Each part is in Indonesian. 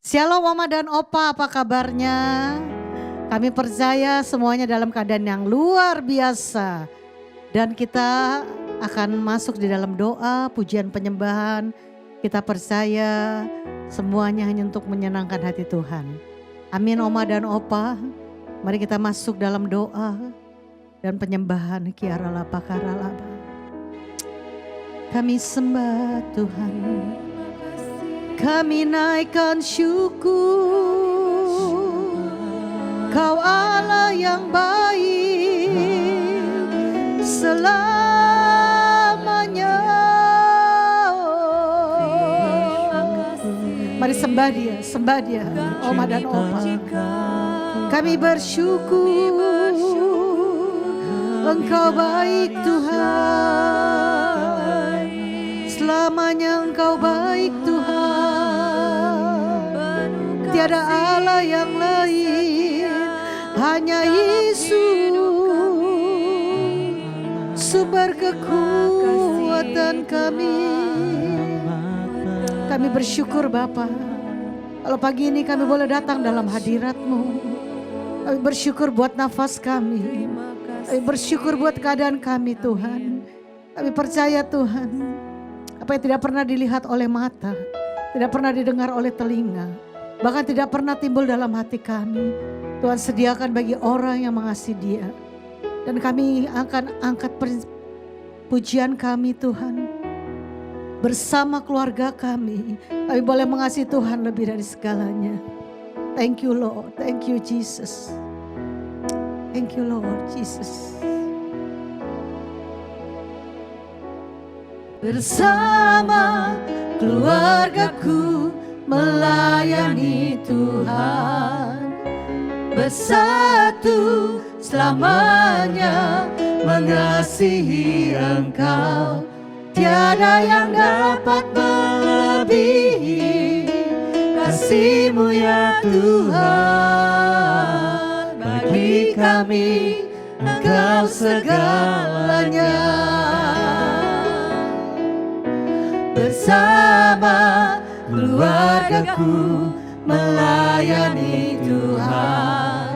Shalom Oma dan Opa, apa kabarnya? Kami percaya semuanya dalam keadaan yang luar biasa. Dan kita akan masuk di dalam doa, pujian penyembahan. Kita percaya semuanya hanya untuk menyenangkan hati Tuhan. Amin Oma dan Opa. Mari kita masuk dalam doa dan penyembahan. Kiaralapa karalapa. Kami sembah Tuhan. Kami naikkan syukur, Kau Allah yang baik selamanya. Mari sembah dia, Oma dan Opa. Kami bersyukur, Engkau baik Tuhan, selamanya Engkau baik Tuhan. Tiada Allah yang lain, hanya Yesus, sumber kekuatan kami. Kami bersyukur Bapa, kalau pagi ini kami boleh datang dalam hadirat-Mu. Kami bersyukur buat nafas kami. Kami bersyukur buat keadaan kami Tuhan. Kami percaya Tuhan, apa yang tidak pernah dilihat oleh mata, tidak pernah didengar oleh telinga, bahkan tidak pernah timbul dalam hati kami, Tuhan sediakan bagi orang yang mengasihi Dia. Dan kami akan angkat pujian kami Tuhan bersama keluarga kami. Kami boleh mengasihi Tuhan lebih dari segalanya. Thank you Lord, thank you Jesus. Thank you Lord Jesus. Bersama keluargaku melayani Tuhan, bersatu selamanya mengasihi Engkau. Tiada yang dapat melebihi kasih-Mu ya Tuhan. Bagi kami Engkau segalanya. Bersama keluargaku melayani Tuhan,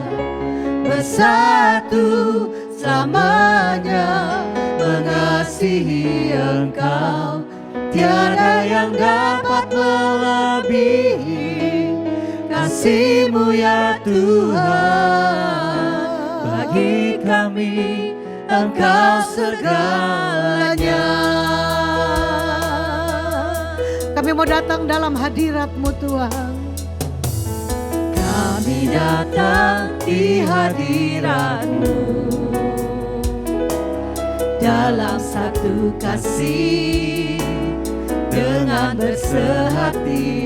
bersatu selamanya mengasihi Engkau. Tiada yang dapat melebihi kasih-Mu ya Tuhan. Bagi kami Engkau segalanya. Kami mau datang dalam hadirat-Mu Tuhan. Kami datang di hadirat-Mu dalam satu kasih dengan bersehati,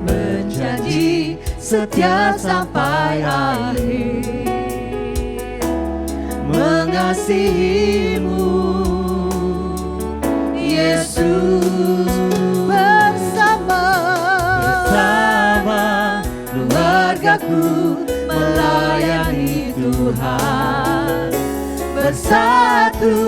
berjanji setia sampai akhir, mengasihi-Mu Yesus. Bersama keluargaku melayani Tuhan, bersatu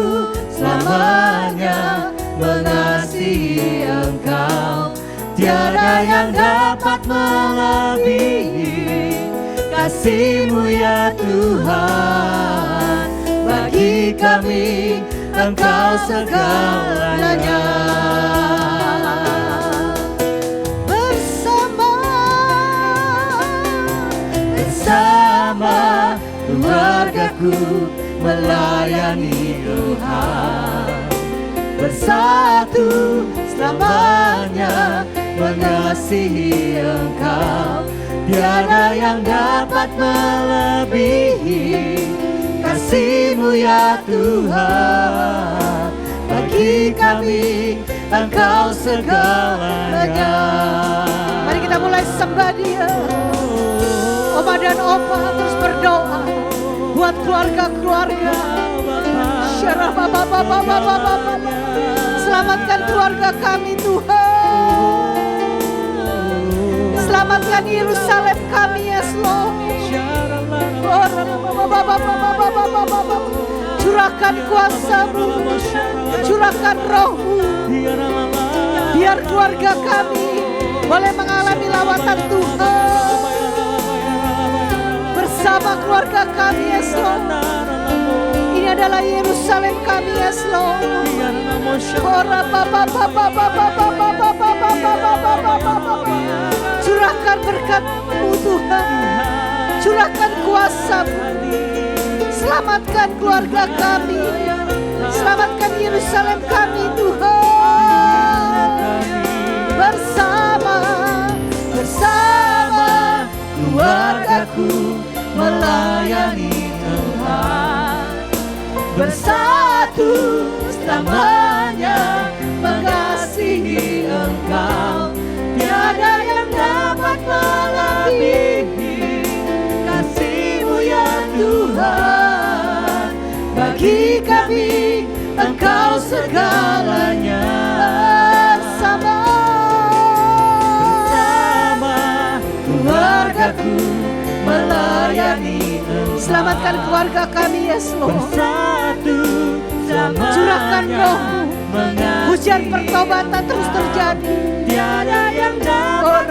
selamanya mengasihi Engkau. Tiada yang dapat melebihi kasih-Mu ya Tuhan. Bagi kami Engkau segalanya. Bersama keluargaku melayani Tuhan, bersatu selamanya mengasihi Engkau. Tiada yang dapat melebihi kasih-Mu ya Tuhan. Bagi kami Engkau segalanya. Mari kita mulai sembah Dia. Oma dan Opa terus berdoa buat keluarga-keluarga. Selamatkan keluarga kami Tuhan. Selamatkan Yerusalem kami ya Lord. Curahkan kuasa-Mu, curahkan roh-Mu, biar keluarga kami boleh mengalami lawatan Tuhan bersama keluarga kami, yes Lord. Ini adalah Yerusalem kami, yes Lord. Curahkan berkat-Mu Tuhan, curahkan kuasa-Mu. Selamatkan keluarga kami, selamatkan Yerusalem kami Tuhan. Bersama keluargaku melayani Tuhan. Bersatu selamanya mengasihi Engkau. Tiada yang dapat melebihi kasih-Mu ya Tuhan. Bagi kami Engkau segalanya. Bersama keluargaku melayani Engkau. Selamatkan keluarga kami, yes Lord. Bersatu curahkan Roh-Mu, hujan pertobatan terus terjadi. Tiada yang dapat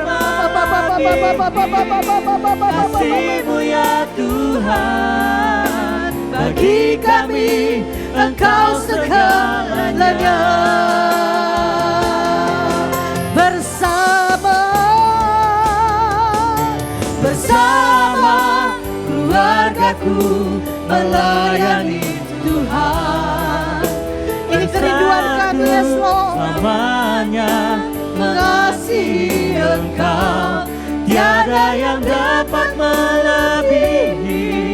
kasih-Mu ya Tuhan. Bagi kami Engkau segalanya. Bersama keluargaku melayani Tuhan. Ini kerinduan kami, yes Lord. Selamanya mengasihi Engkau. Tiada yang dapat melebihi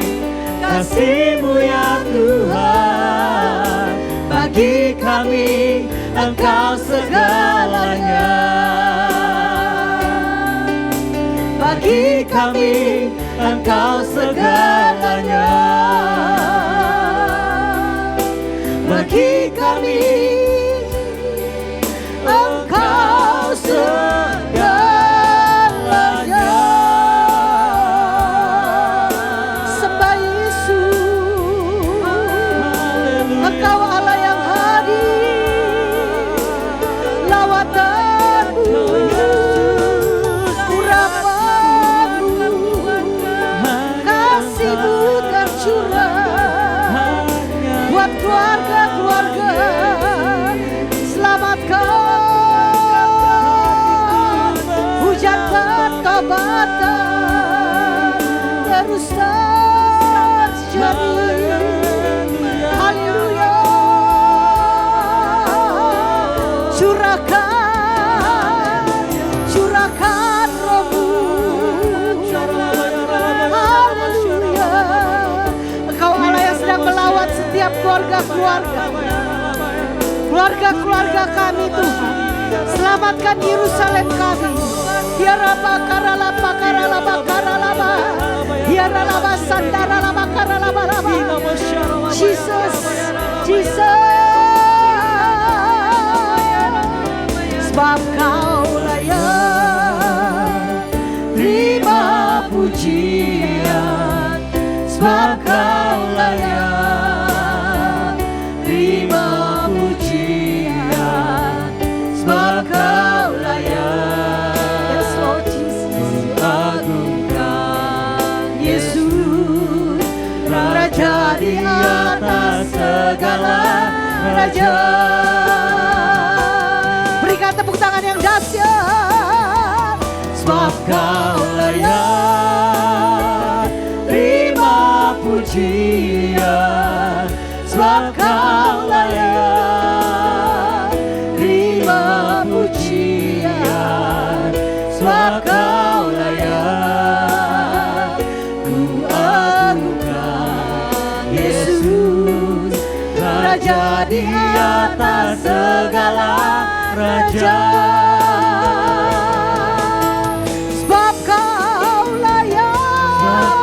kasih-Mu ya Tuhan. Bagi kami Engkau segalanya. Bagi kami Engkau segalanya. Bagi kami Engkau segalanya. Sembah Yesus, Engkau Allah yang hadir. Lawatan-Mu, urapan-Mu, kasih-Mu tercurah buat keluarga-keluarga. Selamatkan hujan pertobatan terus terjadi. Haleluya. Curahkan Roh-Mu. Haleluya. Engkau Allah yang sedang melawat setiap keluarga kami Tuhan. Selamatkan Yerusalem kami. Hiaraba karalaba karalaba karalaba. Hiaralaba sandaralaba karalaba laba. Jesus, sebab Kau layak terima pujian. Sebab Kau layak terima pujian. Sebab Kau layak, yes Lord Jesus, agungkan Yesus, Raja di atas segala raja. Berikan tepuk tangan yang dahsyat. Sebab Kau layak terima pujian. Sebab Kau layak terima pujian. Sebab Kau layak, ku agungkan Yesus, Raja di atas segala raja. Sebab Kau layak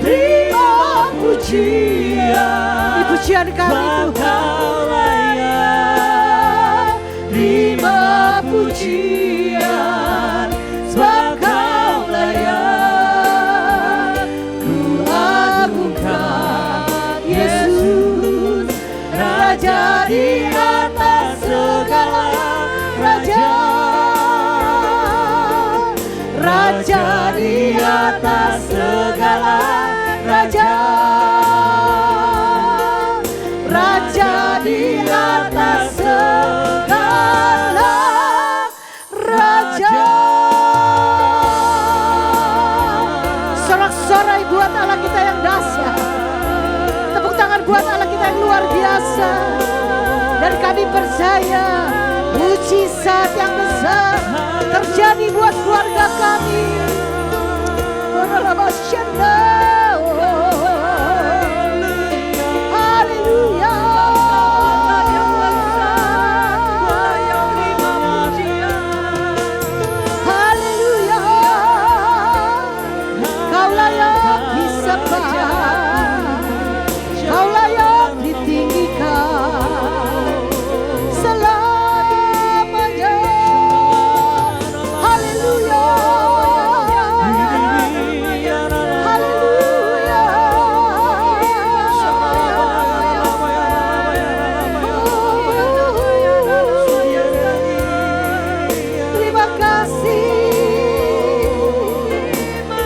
terima pujian. Pujian kami Tuhan, terima pujian. Sebab Kau layak, ku agungkan Yesus, Raja di atas segala kuasa. Dan kami percaya mujizat yang besar terjadi buat keluarga kami. Haleluya. Haleluya. Kau layak disembah, Kau layak ditinggikan selamanya. Haleluya. Haleluya. Terima kasih.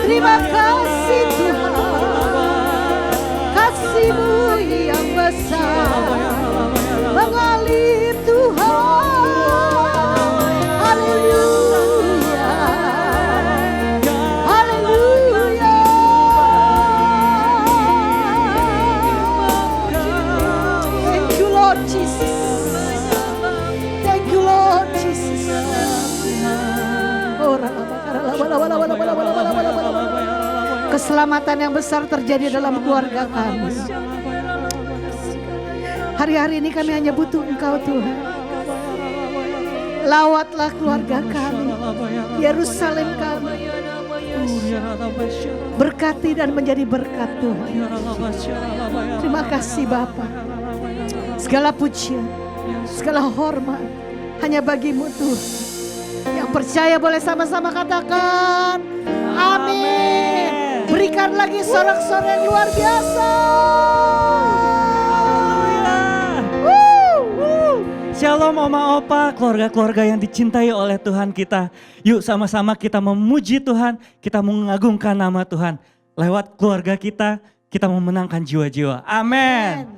Terima kasih Tuhan. Kasih-Mu yang besar mengalir Tuhan. Haleluya. Haleluya. Thank you Lord Jesus. Thank you Lord Jesus. Keselamatan yang besar terjadi dalam keluarga kami. Hari-hari ini kami hanya butuh Engkau Tuhan. Lawatlah keluarga kami, Yerusalem kami. Berkati dan menjadi berkat Tuhan. Terima kasih Bapa. Segala pujian, segala hormat hanya bagi-Mu Tuhan. Yang percaya boleh sama-sama katakan amin. Berikan lagi sorak-sorai yang luar biasa. Shalom Oma Opa, keluarga-keluarga yang dicintai oleh Tuhan kita. Yuk sama-sama kita memuji Tuhan, kita mengagungkan nama Tuhan. Lewat keluarga kita memenangkan jiwa-jiwa. Amin.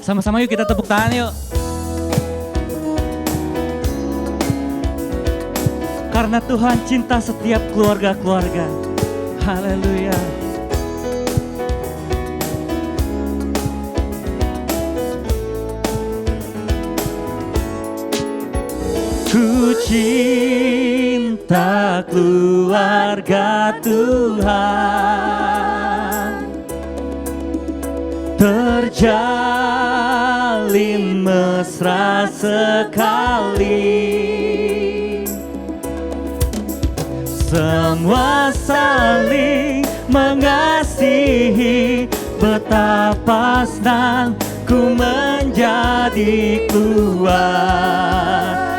Sama-sama yuk kita tepuk tangan yuk. Karena Tuhan cinta setiap keluarga-keluarga. Haleluya. Ku cinta keluarga Tuhan, terjalin mesra sekali. Semua saling mengasihi, betapa senang ku menjadi keluarganya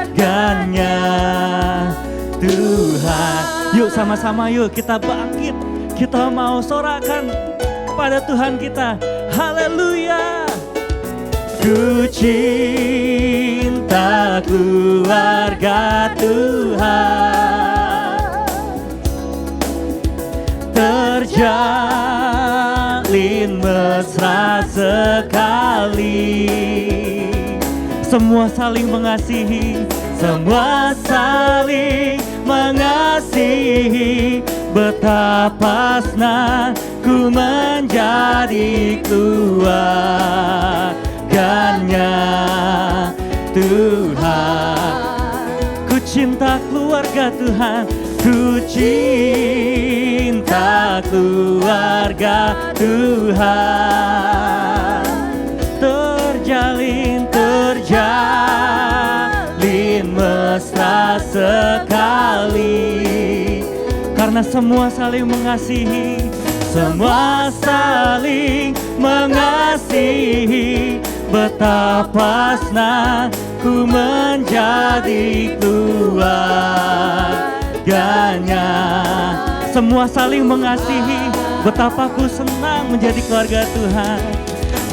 Tuhan. Yuk sama-sama yuk kita bangkit, kita mau sorakan kepada Tuhan kita. Haleluya. Ku cinta keluarga Tuhan, terjalin mesra sekali. Semua saling mengasihi, semua saling mengasihi, betapa senang ku menjadi keluarganya Tuhan. Ku cinta keluarga Tuhan, ku cinta keluarga Tuhan, terjalin mesra sekali. Karena semua saling mengasihi, semua saling mengasihi, betapa senang ku menjadi keluarganya. Semua saling mengasihi, betapa ku senang menjadi keluarga Tuhan.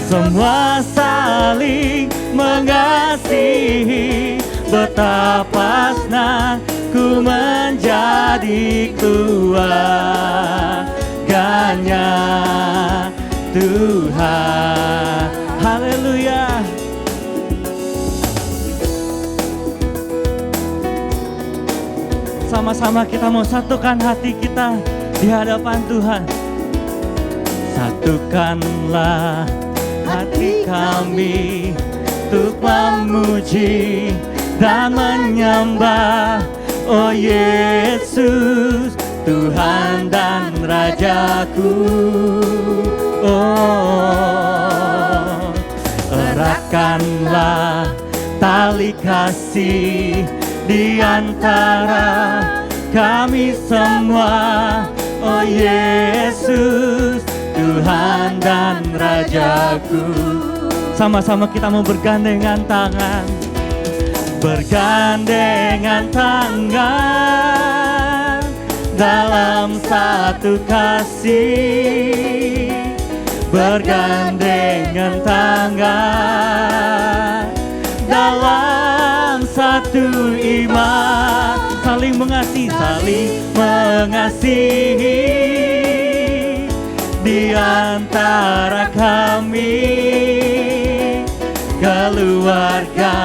Semua saling mengasihi, betapa senang ku menjadi keluarganya Tuhan. Haleluya. Sama-sama kita mau satukan hati kita di hadapan Tuhan. Satukanlah hati kami untuk memuji dan menyembah. Oh Yesus, Tuhan dan Rajaku. Oh, eratkanlah tali kasih di antara kami semua. Oh Yesus, Tuhan dan Rajaku. Sama-sama kita mau bergandengan tangan. Bergandengan tangan dalam satu kasih. Bergandengan tangan dalam satu iman. Saling mengasihi, saling mengasihi di antara kami, keluarga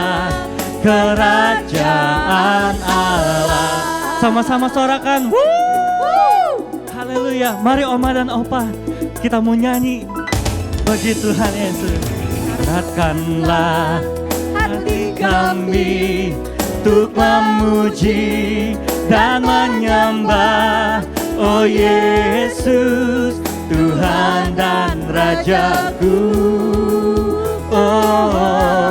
kerajaan Allah. Sama-sama sorakan. Haleluya. Mari Oma dan Opa, kita mau nyanyi bagi Tuhan Yesus. Eratkanlah hati kami untuk memuji dan menyembah. Oh Yesus, Tuhan dan Rajaku. Oh,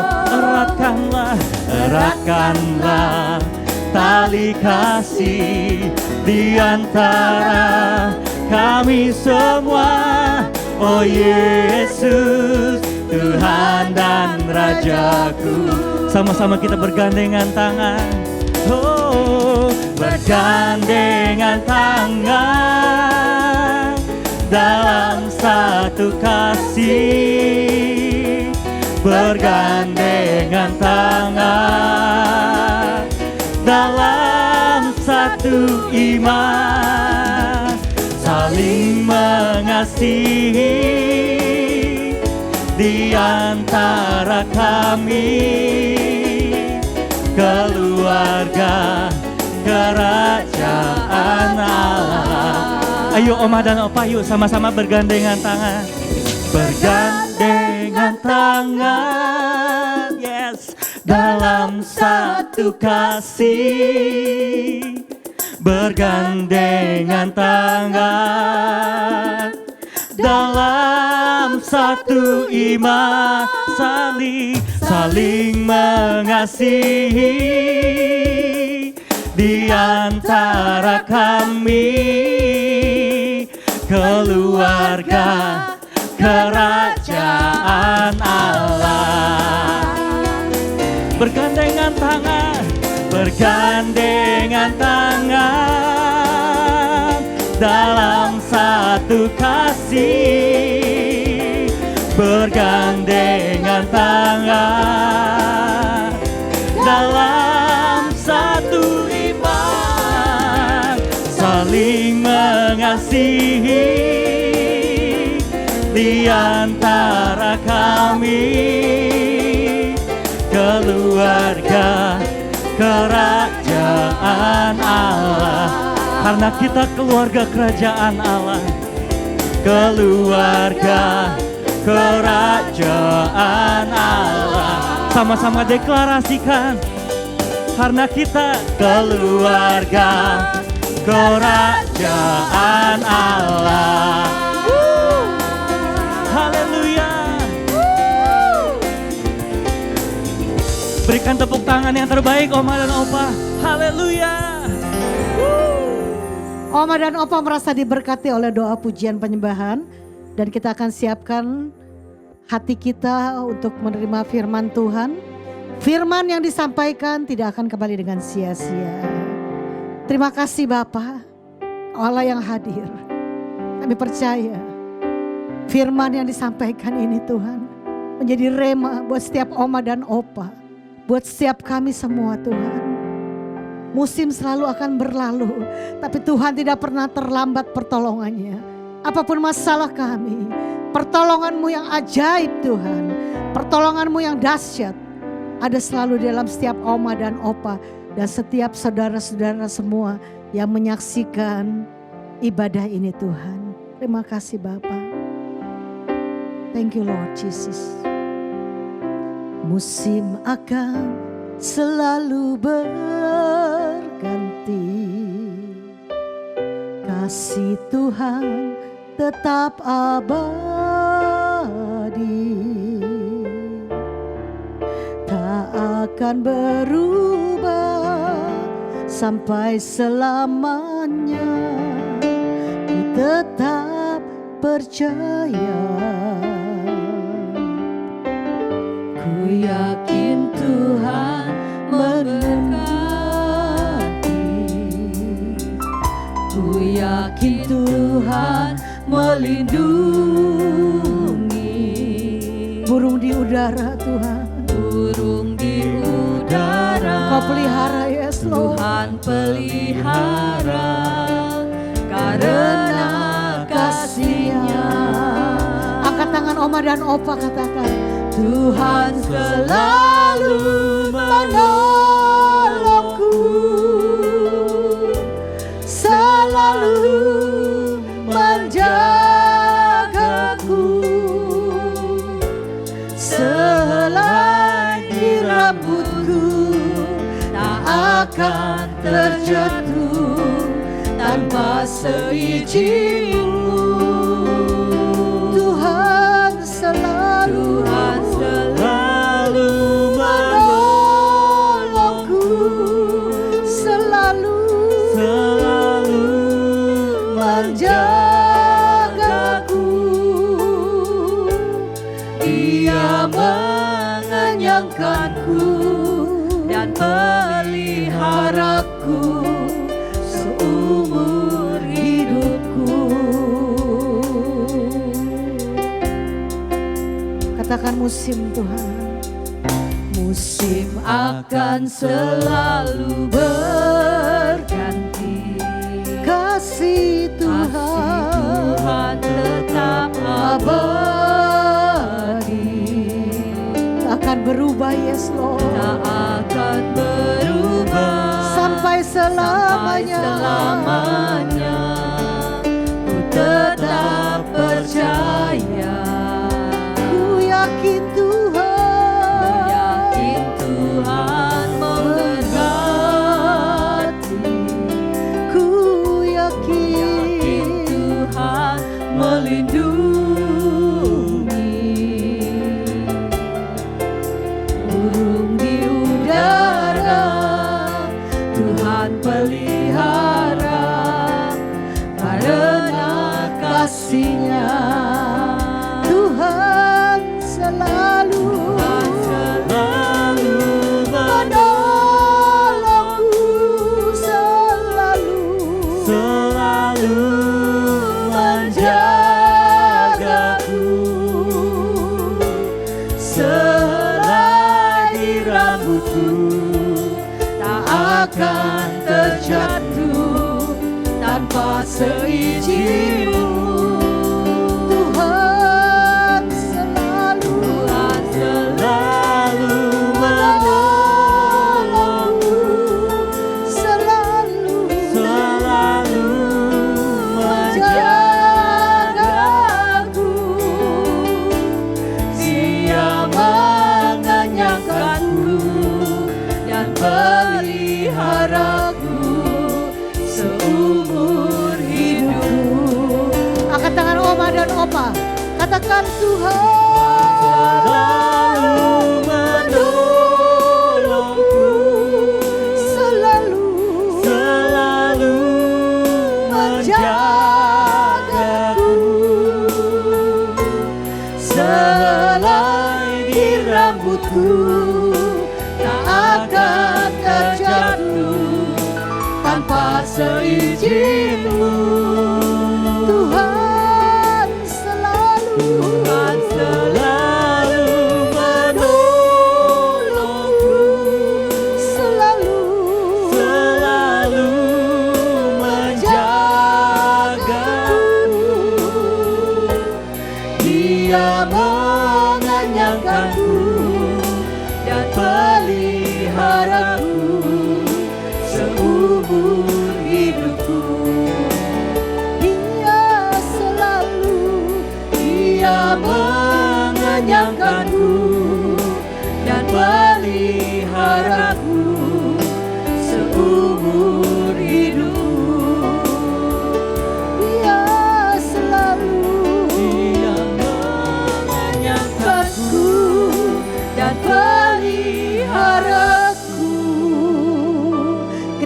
eratkanlah tali kasih di antara kami semua. Oh Yesus, Tuhan dan Rajaku. Sama-sama kita bergandengan tangan. Oh, bergandengan tangan dalam satu kasih. Bergandengan tangan dalam satu iman. Saling mengasihi di antara kami, keluarga kerajaan Allah. Ayo Oma dan Opa, yuk sama-sama bergandengan tangan. Bergandengan tangan, yes, dalam satu kasih. Bergandengan tangan dalam satu iman. Saling mengasihi di antara kami, keluarga kerajaan Allah. Bergandengan tangan, bergandengan tangan dalam satu kasih. Bergandengan tangan dalam satu iman. Saling mengasihi di antara kami, keluarga kerajaan Allah. Karena kita keluarga kerajaan Allah, keluarga kerajaan Allah. Sama-sama deklarasikan, karena kita keluarga kerajaan Allah. Haleluya. Berikan tepuk tangan yang terbaik Oma dan Opa. Haleluya. Oma dan Opa merasa diberkati oleh doa pujian penyembahan. Dan kita akan siapkan hati kita untuk menerima firman Tuhan. Firman yang disampaikan tidak akan kembali dengan sia-sia. Terima kasih Bapa, Allah yang hadir. Kami percaya firman yang disampaikan ini Tuhan menjadi rema buat setiap Oma dan Opa. Buat setiap kami semua Tuhan. Musim selalu akan berlalu, tapi Tuhan tidak pernah terlambat pertolongannya. Apapun masalah kami, pertolongan-Mu yang ajaib Tuhan, pertolongan-Mu yang dahsyat ada selalu dalam setiap Oma dan Opa dan setiap saudara-saudara semua yang menyaksikan ibadah ini Tuhan. Terima kasih Bapa. Thank you Lord Jesus. Musim akan selalu berganti, kasih Tuhan tetap abadi, tak akan berubah sampai selamanya. Ku tetap percaya, ku yakin Tuhan memberkati, ku yakin Tuhan melindungi. Burung di udara Tuhan, burung di udara Kau pelihara, yes Lord. Tuhan pelihara karena kasih-Nya. Angkat tangan Oma dan Opa, katakan Tuhan selalu menolongku, selalu menjagaku. Selai di rambutku tak akan terjatuh tanpa seizin-Mu. Tuhan selalu menolongku, selalu menjagaku. Dia mengenyangkanku dan peliharaku seumur hidupku. Katakan musim Tuhan, musim akan selalu berganti, kasih Tuhan tetap abadi, tak akan berubah, yes Lord. Tak akan berubah sampai selamanya. Ku tetap percaya, ku yakin Tuhan memberkati, ku yakin Tuhan melindungi. Burung di udara Tuhan pelihara karena kasih-Nya. Tuhan selalu menolongku, selalu menjagaku. Selai di rambutku tak akan terjatuh tanpa seizin-Mu. Tuhan selalu menolongku, selalu menjagaku. Dia mengenyangkanku dan peliharaku seumur hidupku. Angkat tangan Oma dan Opa, katakan Tuhan selalu menolongku, selalu menjagaku. Selai di rambutku tak akan terjatuh tanpa seizin-Mu. Tuhan selalu menolongku, selalu menjagaku. Dia mengenyangkanku dan peliharaku seumur hidupku.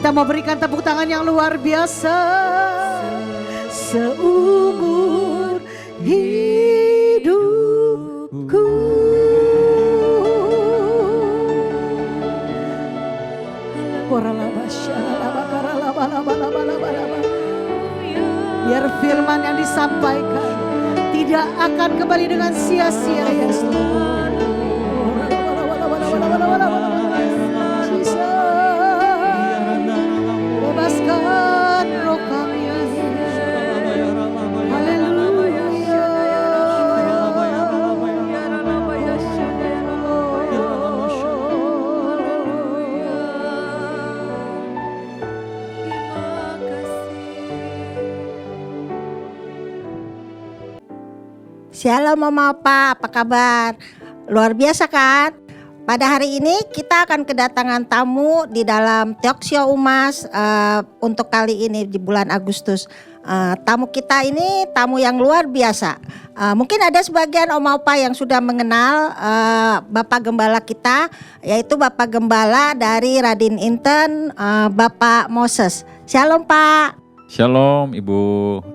Kita mau berikan tepuk tangan yang luar biasa. Seumur hidupku. Biar firman yang disampaikan tidak akan kembali dengan sia-sia, Yesus. Bebaskan roh kami. Haleluya. Shalom Mama Opa, apa kabar? Luar biasa kan? Pada hari ini kita akan kedatangan tamu di dalam Talk Show Umas untuk kali ini di bulan Agustus. Tamu kita ini tamu yang luar biasa. Mungkin ada sebagian Oma Opa yang sudah mengenal Bapak Gembala kita, yaitu Bapak Gembala dari Radin Inten, Bapak Moses. Shalom Pak. Shalom Ibu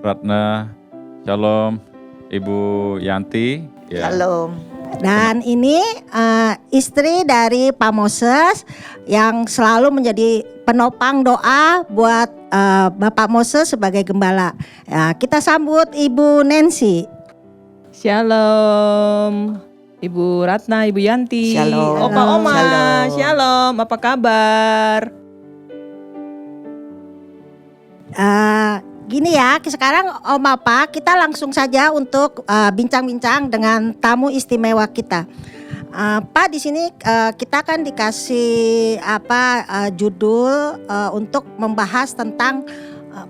Ratna, Shalom Ibu Yanti. Ya. Shalom. Dan ini istri dari Pak Moses yang selalu menjadi penopang doa buat Bapak Moses sebagai gembala. Ya, kita sambut Ibu Nancy. Shalom Ibu Ratna, Ibu Yanti. Shalom. Opa Oma. Shalom. Shalom. Apa kabar? Gini ya, sekarang Om Apa kita langsung saja untuk bincang-bincang dengan tamu istimewa kita. Pak, di sini kita kan dikasih judul untuk membahas tentang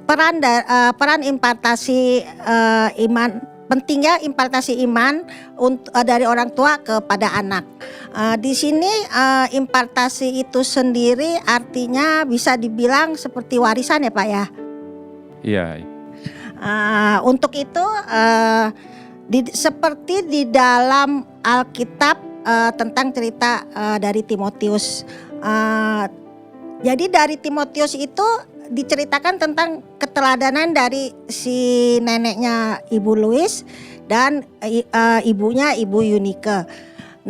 peran impartasi iman, pentingnya impartasi iman dari orang tua kepada anak. Di sini impartasi itu sendiri artinya bisa dibilang seperti warisan ya Pak ya. Iya. Untuk itu seperti di dalam Alkitab tentang cerita dari Timotius. Jadi dari Timotius itu diceritakan tentang keteladanan dari si neneknya Ibu Louis dan ibunya Ibu Yunike.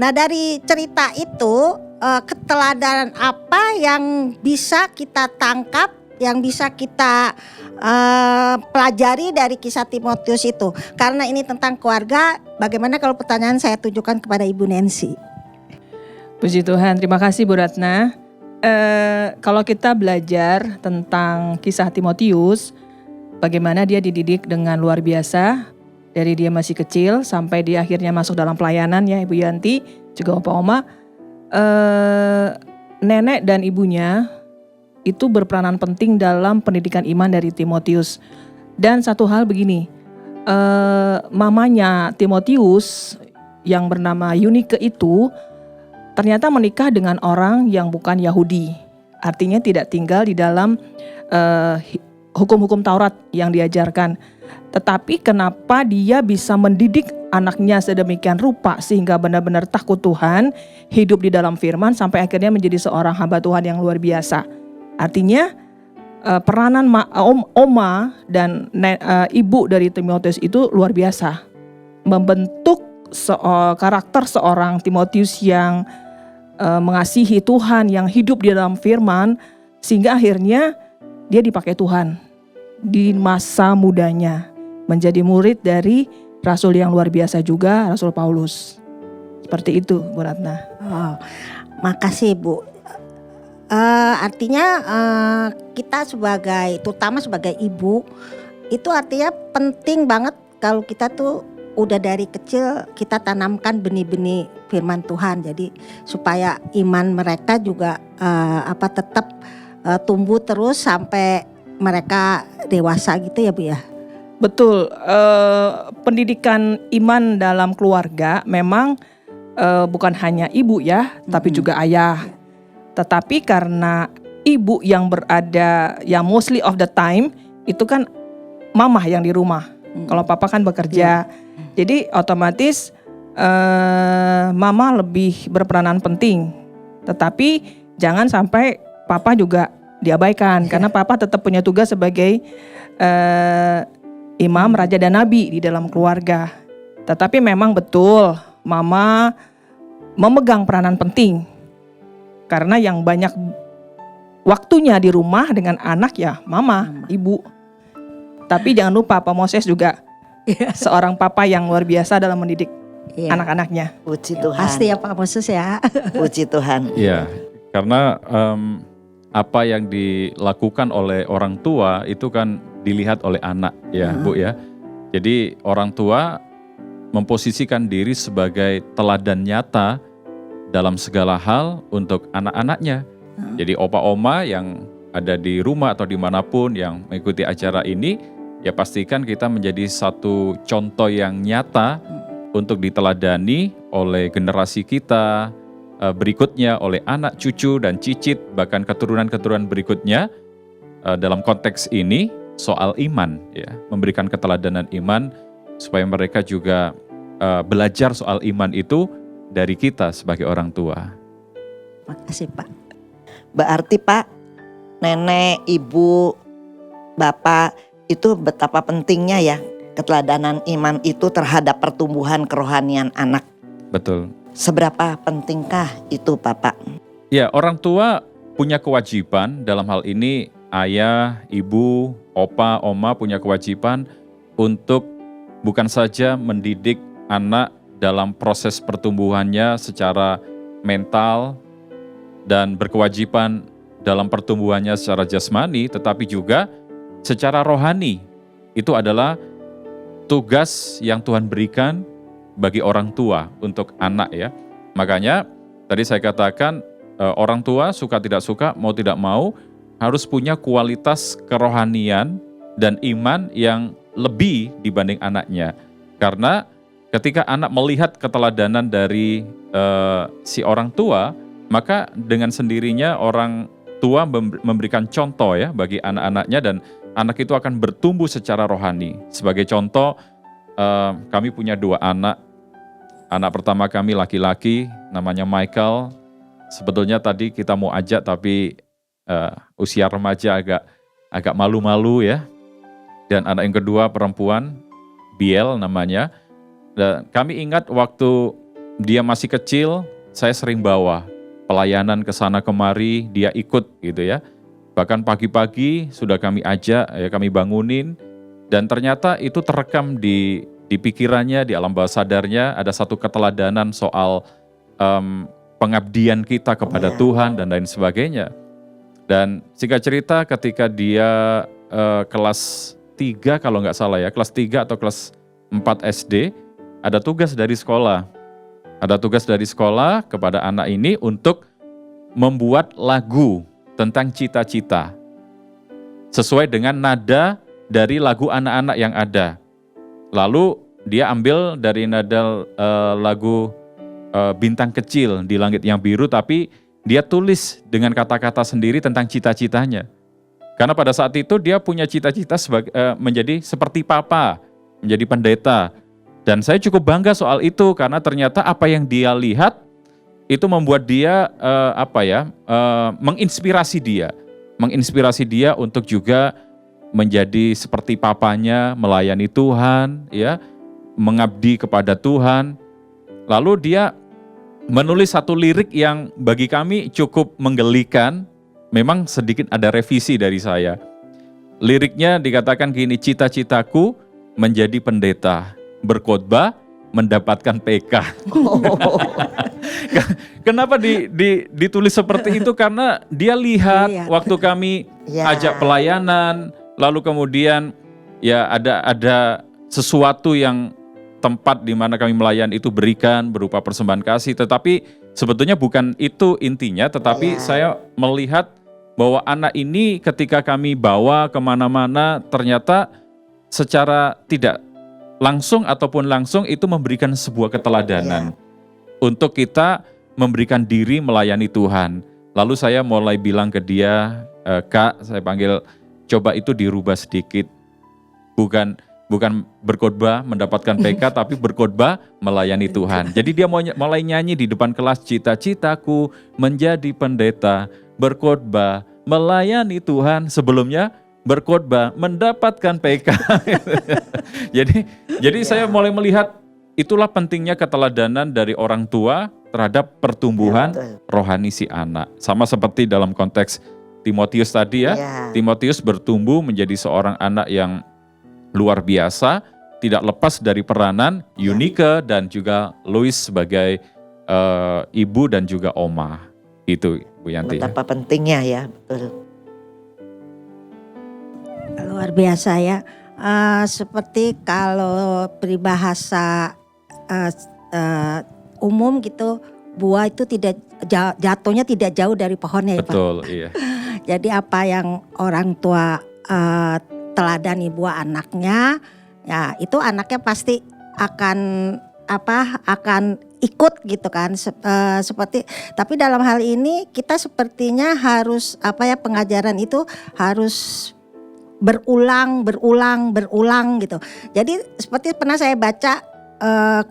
Nah dari cerita itu keteladanan apa yang bisa kita tangkap, yang bisa kita pelajari dari kisah Timotius itu. Karena ini tentang keluarga, bagaimana kalau pertanyaan saya tujukan kepada Ibu Nancy? Puji Tuhan, terima kasih Bu Ratna. Kalau kita belajar tentang kisah Timotius, bagaimana dia dididik dengan luar biasa dari dia masih kecil sampai dia akhirnya masuk dalam pelayanan ya Ibu Yanti, juga Opa Oma. Nenek dan ibunya itu berperanan penting dalam pendidikan iman dari Timotius. Dan satu hal begini, mamanya Timotius yang bernama Yunike itu ternyata menikah dengan orang yang bukan Yahudi. Artinya tidak tinggal di dalam hukum-hukum Taurat yang diajarkan. Tetapi kenapa dia bisa mendidik anaknya sedemikian rupa sehingga benar-benar takut Tuhan, hidup di dalam firman sampai akhirnya menjadi seorang hamba Tuhan yang luar biasa. Artinya peranan oma dan ibu dari Timotius itu luar biasa. Membentuk karakter seorang Timotius yang mengasihi Tuhan, yang hidup di dalam firman, sehingga akhirnya dia dipakai Tuhan di masa mudanya menjadi murid dari Rasul yang luar biasa juga, Rasul Paulus. Seperti itu Bu Ratna. Oh, makasih Bu. Artinya kita sebagai, terutama sebagai ibu, itu artinya penting banget kalau kita tuh udah dari kecil kita tanamkan benih-benih firman Tuhan. Jadi supaya iman mereka juga tetap tumbuh terus sampai mereka dewasa gitu ya Bu ya. Betul, pendidikan iman dalam keluarga memang bukan hanya ibu ya, tapi juga ayah. Tetapi karena ibu yang berada, yang mostly of the time, itu kan mama yang di rumah. Kalau papa kan bekerja. Jadi otomatis mama lebih berperanan penting. Tetapi jangan sampai papa juga diabaikan karena papa tetap punya tugas sebagai imam, raja dan nabi di dalam keluarga. Tetapi memang betul mama memegang peranan penting karena yang banyak waktunya di rumah dengan anak ya mama, ibu. Tapi jangan lupa Pak Moses juga seorang papa yang luar biasa dalam mendidik Iya. anak-anaknya. Puji Tuhan. Pasti ya Pak Moses ya. Puji Tuhan. Iya, karena apa yang dilakukan oleh orang tua itu kan dilihat oleh anak ya Bu ya. Jadi orang tua memposisikan diri sebagai teladan nyata dalam segala hal untuk anak-anaknya. Jadi opa-oma yang ada di rumah atau dimanapun yang mengikuti acara ini, ya pastikan kita menjadi satu contoh yang nyata untuk diteladani oleh generasi kita berikutnya, oleh anak, cucu, dan cicit, bahkan keturunan-keturunan berikutnya. Dalam konteks ini soal iman, ya, memberikan keteladanan iman supaya mereka juga belajar soal iman itu dari kita sebagai orang tua. Makasih Pak. Berarti Pak, nenek, ibu, bapak itu betapa pentingnya ya keteladanan iman itu terhadap pertumbuhan kerohanian anak. Betul. Seberapa pentingkah itu Bapak? Ya, orang tua punya kewajiban dalam hal ini ayah, ibu, opa, oma punya kewajiban untuk bukan saja mendidik anak dalam proses pertumbuhannya secara mental dan berkewajiban dalam pertumbuhannya secara jasmani, tetapi juga secara rohani. Itu adalah tugas yang Tuhan berikan bagi orang tua untuk anak ya. Makanya tadi saya katakan orang tua suka tidak suka, mau tidak mau harus punya kualitas kerohanian dan iman yang lebih dibanding anaknya. Karena ketika anak melihat keteladanan dari si orang tua, maka dengan sendirinya orang tua memberikan contoh ya bagi anak-anaknya dan anak itu akan bertumbuh secara rohani. Sebagai contoh, kami punya 2 anak. Anak pertama kami laki-laki, namanya Michael. Sebetulnya tadi kita mau ajak tapi usia remaja agak malu-malu ya. Dan anak yang kedua perempuan, Biel namanya. Dan kami ingat waktu dia masih kecil, saya sering bawa pelayanan ke sana kemari, dia ikut gitu ya. Bahkan pagi-pagi sudah kami ajak, ya kami bangunin, dan ternyata itu terekam di pikirannya, di alam bawah sadarnya, ada satu keteladanan soal pengabdian kita kepada Tuhan dan lain sebagainya. Dan singkat cerita ketika dia kelas 3 kalau nggak salah ya, kelas 3 atau kelas 4 SD, ada tugas dari sekolah. Ada tugas dari sekolah kepada anak ini untuk membuat lagu tentang cita-cita sesuai dengan nada dari lagu anak-anak yang ada. Lalu dia ambil dari nada lagu Bintang Kecil di Langit yang Biru, tapi dia tulis dengan kata-kata sendiri tentang cita-citanya. Karena pada saat itu dia punya cita-cita menjadi seperti papa, menjadi pendeta. Dan saya cukup bangga soal itu karena ternyata apa yang dia lihat itu membuat dia menginspirasi dia untuk juga menjadi seperti papanya, melayani Tuhan, ya, mengabdi kepada Tuhan. Lalu dia menulis satu lirik yang bagi kami cukup menggelikan, memang sedikit ada revisi dari saya. Liriknya dikatakan gini, cita-citaku menjadi pendeta, berkhotbah, mendapatkan PK. Kenapa ditulis seperti itu? Karena dia lihat waktu kami ajak pelayanan, lalu kemudian ya ada sesuatu yang tempat di mana kami melayani itu berikan berupa persembahan kasih, tetapi sebetulnya bukan itu intinya, tetapi saya melihat bahwa anak ini ketika kami bawa kemana-mana ternyata secara tidak langsung ataupun langsung itu memberikan sebuah keteladanan untuk kita memberikan diri melayani Tuhan. Lalu saya mulai bilang ke dia, Kak, saya panggil, coba itu dirubah sedikit. Bukan berkhotbah mendapatkan PK, tapi berkhotbah melayani Tuhan. Jadi dia mulai nyanyi di depan kelas, cita-citaku menjadi pendeta, berkhotbah, melayani Tuhan, sebelumnya berkhotbah, mendapatkan PK. Jadi saya mulai melihat itulah pentingnya keteladanan dari orang tua terhadap pertumbuhan rohani si anak. Sama seperti dalam konteks Timotius tadi ya. Timotius bertumbuh menjadi seorang anak yang luar biasa, tidak lepas dari peranan Eunike dan juga Louis sebagai ibu dan juga oma. Itu Bu Yanti. Betapa pentingnya ya, betul. Luar biasa ya. Seperti kalau peribahasa umum gitu, buah itu tidak jatuhnya tidak jauh dari pohonnya ya Pak. Betul, iya. Jadi apa yang orang tua teladani buah anaknya, ya itu anaknya pasti akan ikut gitu kan. Seperti tapi dalam hal ini kita sepertinya harus pengajaran itu harus berulang gitu. Jadi seperti pernah saya baca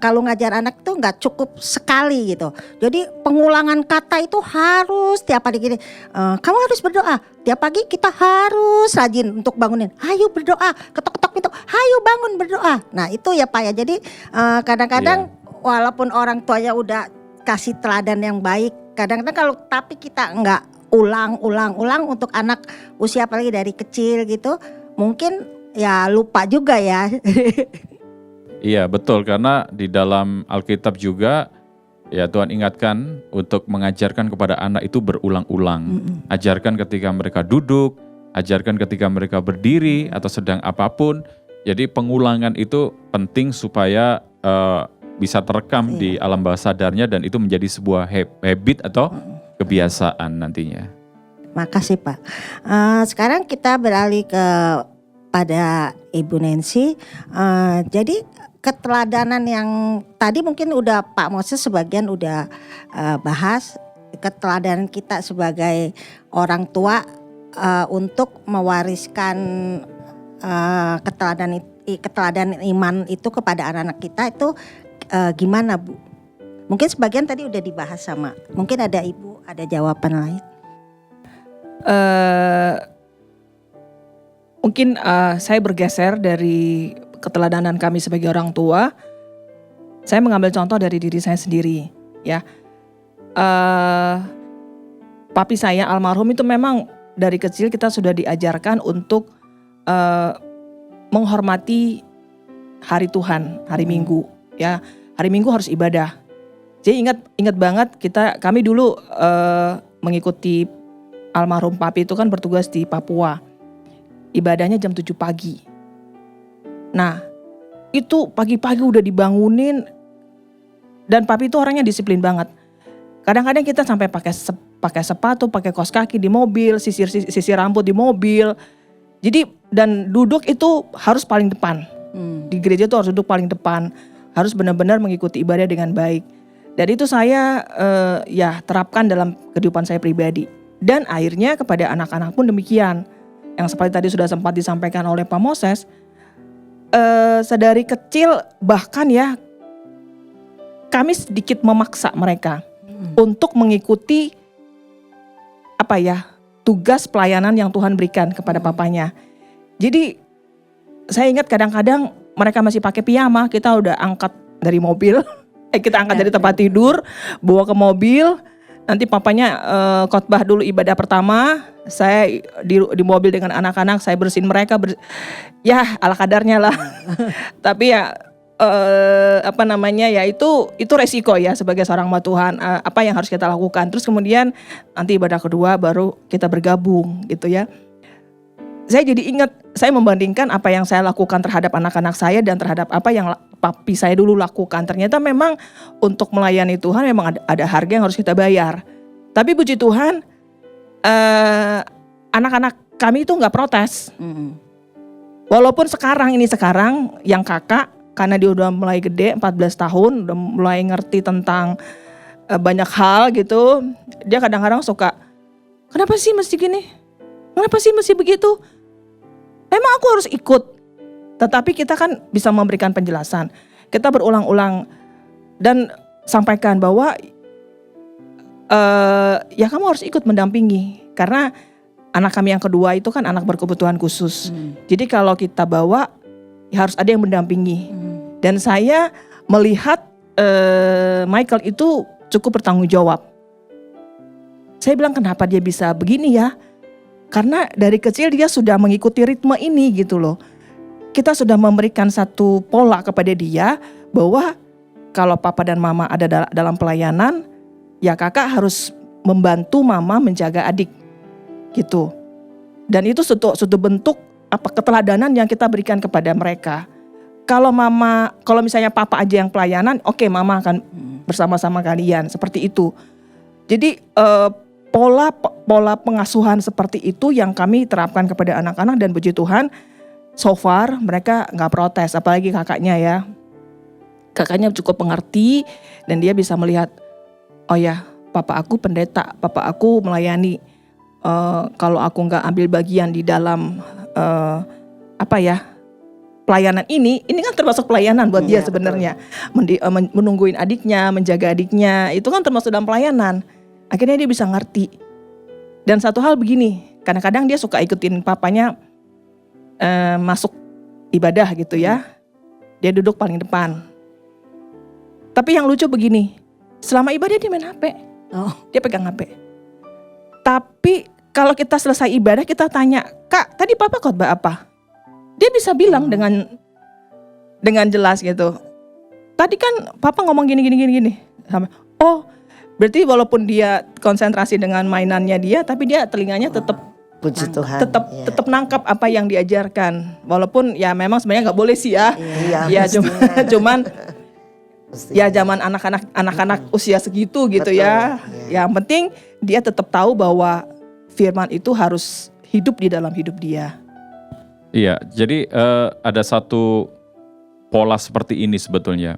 kalau ngajar anak tuh nggak cukup sekali gitu. Jadi pengulangan kata itu harus tiap hari gini. Kamu harus berdoa. Tiap pagi kita harus rajin untuk bangunin. Ayo berdoa. Ketok-ketok pintu. Ayo bangun berdoa. Nah itu ya Pak ya. Jadi kadang-kadang walaupun orang tuanya udah kasih teladan yang baik. Kadang-kadang kalau tapi kita nggak ulang untuk anak usia apalagi dari kecil gitu. Mungkin ya lupa juga ya. Iya betul, karena di dalam Alkitab juga ya Tuhan ingatkan untuk mengajarkan kepada anak itu berulang-ulang. Ajarkan ketika mereka duduk, ajarkan ketika mereka berdiri atau sedang apapun. Jadi pengulangan itu penting supaya bisa terekam di alam bawah sadarnya dan itu menjadi sebuah habit atau kebiasaan nantinya. Makasih Pak. Sekarang kita beralih pada Ibu Nancy. Jadi keteladanan yang tadi mungkin udah Pak Moses sebagian udah bahas, keteladanan kita sebagai orang tua untuk mewariskan keteladanan iman itu kepada anak-anak kita itu gimana Bu? Mungkin sebagian tadi udah dibahas sama, mungkin ada Ibu ada jawaban lain. Mungkin saya bergeser dari keteladanan kami sebagai orang tua. Saya mengambil contoh dari diri saya sendiri, ya. Papi saya almarhum itu memang dari kecil kita sudah diajarkan untuk menghormati hari Tuhan, hari Minggu, ya. Hari Minggu harus ibadah. Jadi ingat banget kami dulu mengikuti almarhum papi itu kan bertugas di Papua. Ibadahnya jam 7 pagi. Nah, itu pagi-pagi udah dibangunin dan papi itu orangnya disiplin banget. Kadang-kadang kita sampai pakai sepatu, pakai kaos kaki di mobil, sisir rambut di mobil. Jadi dan duduk itu harus paling depan. Di gereja itu harus duduk paling depan, harus benar-benar mengikuti ibadah dengan baik. Dan itu saya terapkan dalam kehidupan saya pribadi. Dan akhirnya kepada anak-anak pun demikian. Yang seperti tadi sudah sempat disampaikan oleh Pak Moses. Sedari kecil bahkan ya kami sedikit memaksa mereka untuk mengikuti tugas pelayanan yang Tuhan berikan kepada papanya. Jadi saya ingat kadang-kadang mereka masih pakai piyama, kita udah angkat dari mobil, kita angkat dari tempat tidur, bawa ke mobil. Nanti papanya khotbah dulu ibadah pertama, saya di mobil dengan anak-anak, saya bersihin mereka, ya ala kadarnya lah. Tapi ya itu resiko ya sebagai seorang hamba Tuhan, apa yang harus kita lakukan. Terus kemudian nanti ibadah kedua baru kita bergabung gitu ya. Saya jadi ingat, saya membandingkan apa yang saya lakukan terhadap anak-anak saya dan terhadap apa yang papi saya dulu lakukan. Ternyata memang untuk melayani Tuhan memang ada harga yang harus kita bayar. Tapi puji Tuhan, anak-anak kami itu nggak protes. Walaupun sekarang yang kakak, karena dia udah mulai gede, 14 tahun, udah mulai ngerti tentang banyak hal gitu. Dia kadang-kadang suka, kenapa sih mesti gini? Kenapa sih mesti begitu? Memang aku harus ikut. Tetapi kita kan bisa memberikan penjelasan. Kita berulang-ulang dan sampaikan bahwa ya kamu harus ikut mendampingi. Karena anak kami yang kedua itu kan anak berkebutuhan khusus. Jadi kalau kita bawa ya harus ada yang mendampingi. Dan saya melihat Michael itu cukup bertanggung jawab. Saya bilang kenapa dia bisa begini ya? Karena dari kecil dia sudah mengikuti ritme ini gitu loh. Kita sudah memberikan satu pola kepada dia bahwa kalau papa dan mama ada dalam pelayanan, ya kakak harus membantu mama menjaga adik gitu. Dan itu suatu bentuk keteladanan yang kita berikan kepada mereka. Kalau misalnya papa aja yang pelayanan, oke, mama akan bersama-sama kalian seperti itu. Jadi pola pengasuhan seperti itu yang kami terapkan kepada anak-anak, dan puji Tuhan so far mereka nggak protes, apalagi kakaknya ya. Kakaknya cukup mengerti dan dia bisa melihat, oh ya papa aku pendeta, papa aku melayani. Kalau aku nggak ambil bagian di dalam pelayanan ini kan termasuk pelayanan buat dia sebenarnya. Menungguin adiknya, menjaga adiknya, itu kan termasuk dalam pelayanan. Akhirnya dia bisa ngerti. Dan satu hal begini, kadang-kadang dia suka ikutin papanya masuk ibadah gitu ya. Dia duduk paling depan. Tapi yang lucu begini, selama ibadah dia main HP. Dia pegang HP. Tapi kalau kita selesai ibadah kita tanya, Kak tadi papa khotbah apa? Dia bisa bilang dengan jelas gitu. Tadi kan papa ngomong gini. Oh, berarti walaupun dia konsentrasi dengan mainannya dia, tapi dia telinganya tetap Puji Tuhan. tetap nangkap apa yang diajarkan. Walaupun ya memang sebenarnya nggak boleh sih ya. Iya, Cuman ya zaman anak-anak usia segitu gitu. Betul, ya. ya. Yang penting dia tetap tahu bahwa firman itu harus hidup di dalam hidup dia. Iya, jadi ada satu pola seperti ini sebetulnya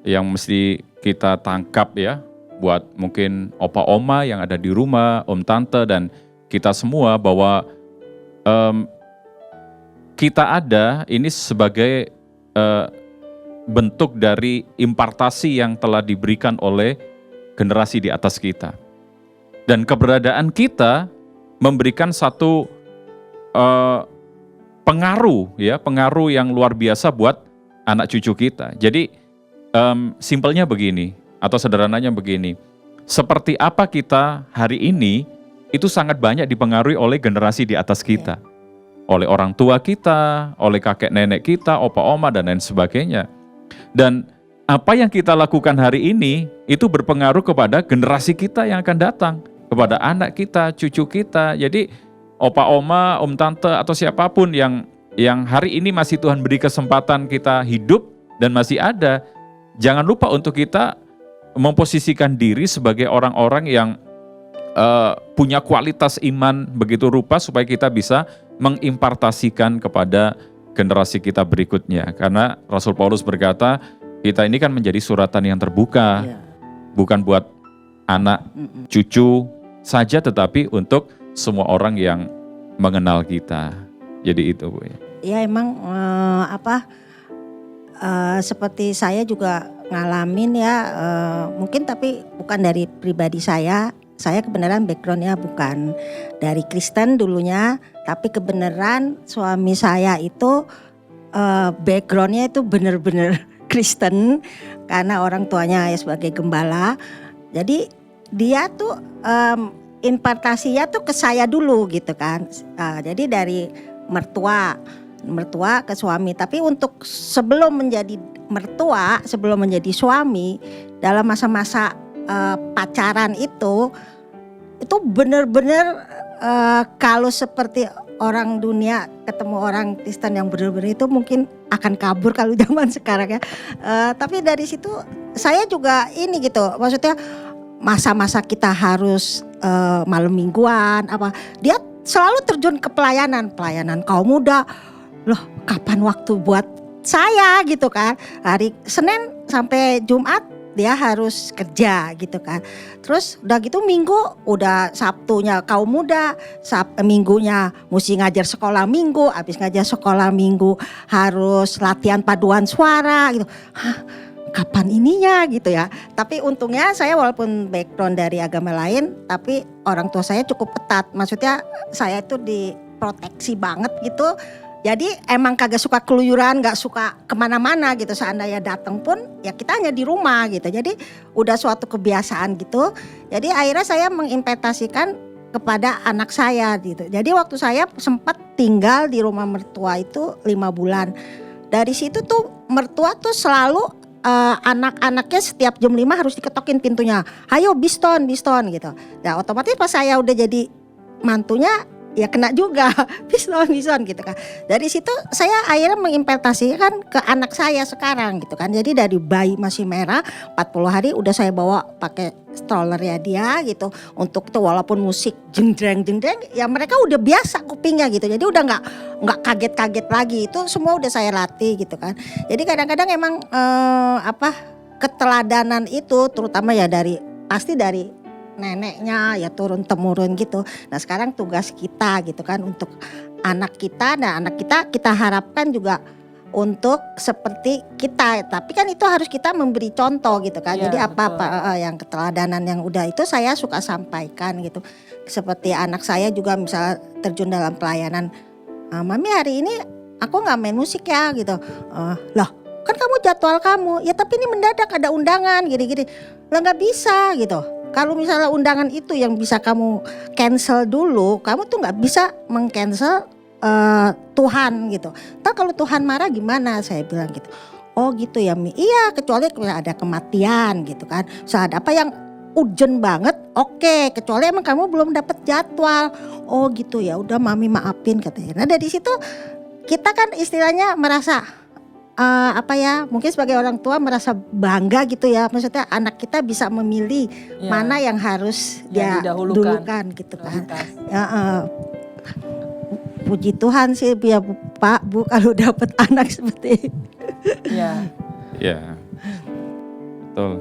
yang mesti kita tangkap ya, buat mungkin opa oma yang ada di rumah, om tante dan kita semua, bahwa kita ada ini sebagai bentuk dari impartasi yang telah diberikan oleh generasi di atas kita. Dan keberadaan kita memberikan satu pengaruh yang luar biasa buat anak cucu kita. Jadi simpelnya begini, atau sederhananya begini, seperti apa kita hari ini itu sangat banyak dipengaruhi oleh generasi di atas kita. Oleh orang tua kita, oleh kakek nenek kita, opa oma dan lain sebagainya. Dan apa yang kita lakukan hari ini itu berpengaruh kepada generasi kita yang akan datang, kepada anak kita, cucu kita. Jadi opa oma, om tante atau siapapun yang hari ini masih Tuhan beri kesempatan kita hidup dan masih ada, jangan lupa untuk kita memposisikan diri sebagai orang-orang yang punya kualitas iman begitu rupa supaya kita bisa mengimpartasikan kepada generasi kita berikutnya. Karena Rasul Paulus berkata, kita ini kan menjadi suratan yang terbuka, bukan buat anak cucu saja, tetapi untuk semua orang yang mengenal kita. Jadi itu, Bu. Ya emang seperti saya juga ngalamin ya, mungkin tapi bukan dari pribadi saya. Saya kebenaran backgroundnya bukan dari Kristen dulunya, tapi kebenaran suami saya itu backgroundnya itu benar-benar Kristen karena orang tuanya ya sebagai gembala. Jadi dia tuh impartasinya tuh ke saya dulu gitu kan. Jadi dari mertua ke suami. Tapi untuk sebelum menjadi mertua, sebelum menjadi suami, dalam masa-masa pacaran itu benar-benar kalau seperti orang dunia ketemu orang Kristen yang benar-benar itu mungkin akan kabur kalau zaman sekarang ya. Tapi dari situ saya juga ini gitu, maksudnya masa-masa kita harus malam mingguan dia selalu terjun ke pelayanan kaum muda. Loh, kapan waktu buat saya gitu kan? Hari Senin sampai Jumat dia harus kerja gitu kan. Terus udah gitu Minggu udah Sabtunya kaum muda, Minggunya mesti ngajar sekolah Minggu, habis ngajar sekolah Minggu harus latihan paduan suara gitu. kapan ininya gitu ya. Tapi untungnya saya walaupun background dari agama lain, tapi orang tua saya cukup ketat. Maksudnya saya itu diproteksi banget gitu. Jadi emang kagak suka keluyuran, gak suka kemana-mana gitu. Seandainya datang pun ya kita hanya di rumah gitu. Jadi udah suatu kebiasaan gitu. Jadi akhirnya saya mengimplementasikan kepada anak saya gitu. Jadi waktu saya sempat tinggal di rumah mertua itu 5 bulan. Dari situ tuh mertua tuh selalu anak-anaknya setiap jam 5 harus diketokin pintunya. Ayo biston gitu. Nah otomatis pas saya udah jadi mantunya ya kena juga biston gitu kan. Dari situ saya akhirnya mengimplementasikan ke anak saya sekarang gitu kan. Jadi dari bayi masih merah 40 hari udah saya bawa pakai strollernya dia gitu. Untuk tuh walaupun musik jengdreng ya mereka udah biasa kupingnya gitu. Jadi udah nggak kaget-kaget lagi. Itu semua udah saya latih gitu kan. Jadi kadang-kadang emang keteladanan itu terutama ya pasti dari neneknya ya turun temurun gitu. Nah sekarang tugas kita gitu kan untuk anak kita. Nah anak kita harapkan juga untuk seperti kita. Tapi kan itu harus kita memberi contoh gitu kan. Ya, jadi apa-apa yang keteladanan yang udah itu saya suka sampaikan gitu. Seperti anak saya juga misalnya terjun dalam pelayanan. Mami hari ini aku gak main musik ya gitu. Loh kan kamu jadwal kamu. Ya tapi ini mendadak ada undangan gini-gini. Lah gak bisa gitu. Kalau misalnya undangan itu yang bisa kamu cancel dulu, kamu tuh nggak bisa meng-cancel Tuhan gitu. Tapi kalau Tuhan marah gimana? Saya bilang gitu. Oh gitu ya Mi. Iya kecuali ada kematian gitu kan. Saat apa yang urgent banget, oke. Kecuali emang kamu belum dapat jadwal. Oh gitu ya. Udah Mami maafin katanya. Nah dari situ kita kan istilahnya merasa mungkin sebagai orang tua merasa bangga gitu ya, maksudnya anak kita bisa memilih mana yang harus dia dahulukan gitu kan. Puji Tuhan sih ya Pak Bu kalau dapat anak seperti itu. Ya, betul.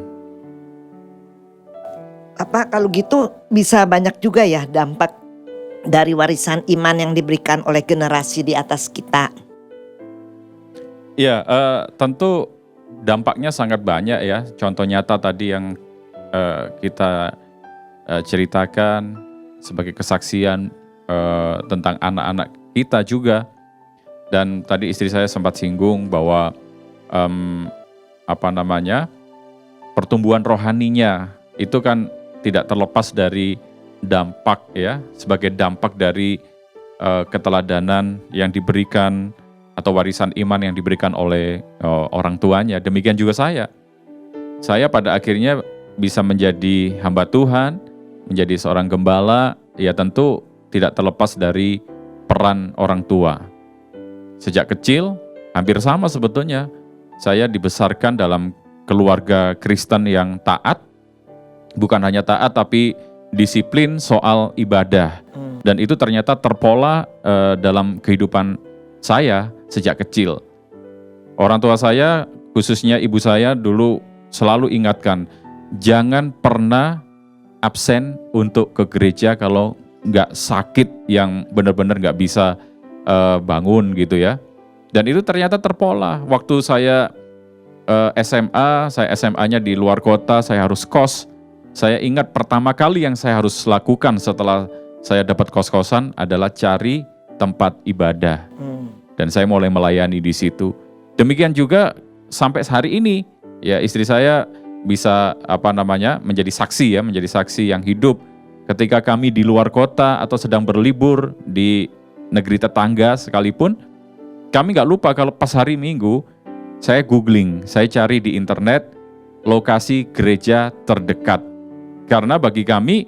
Kalau gitu bisa banyak juga ya dampak dari warisan iman yang diberikan oleh generasi di atas kita. Ya, tentu dampaknya sangat banyak ya. Contoh nyata tadi yang kita ceritakan sebagai kesaksian tentang anak-anak kita juga. Dan tadi istri saya sempat singgung bahwa pertumbuhan rohaninya itu kan tidak terlepas dari dampak ya, sebagai dampak dari keteladanan yang diberikan atau warisan iman yang diberikan oleh orang tuanya. Demikian juga saya. Saya pada akhirnya bisa menjadi hamba Tuhan, menjadi seorang gembala, ya tentu tidak terlepas dari peran orang tua. Sejak kecil, hampir sama sebetulnya. Saya dibesarkan dalam keluarga Kristen yang taat, bukan hanya taat tapi disiplin soal ibadah. Dan itu ternyata terpola dalam kehidupan saya sejak kecil. Orang tua saya, khususnya ibu saya dulu selalu ingatkan, jangan pernah absen untuk ke gereja kalau nggak sakit yang benar-benar nggak bisa bangun gitu ya. Dan itu ternyata terpola. Waktu saya SMA-nya di luar kota, saya harus kos. Saya ingat pertama kali yang saya harus lakukan setelah saya dapat kos-kosan adalah cari tempat ibadah. Dan saya mulai melayani di situ. Demikian juga sampai hari ini, ya istri saya bisa menjadi saksi ya, menjadi saksi yang hidup. Ketika kami di luar kota atau sedang berlibur di negeri tetangga sekalipun, kami nggak lupa kalau pas hari Minggu, saya googling, saya cari di internet lokasi gereja terdekat. Karena bagi kami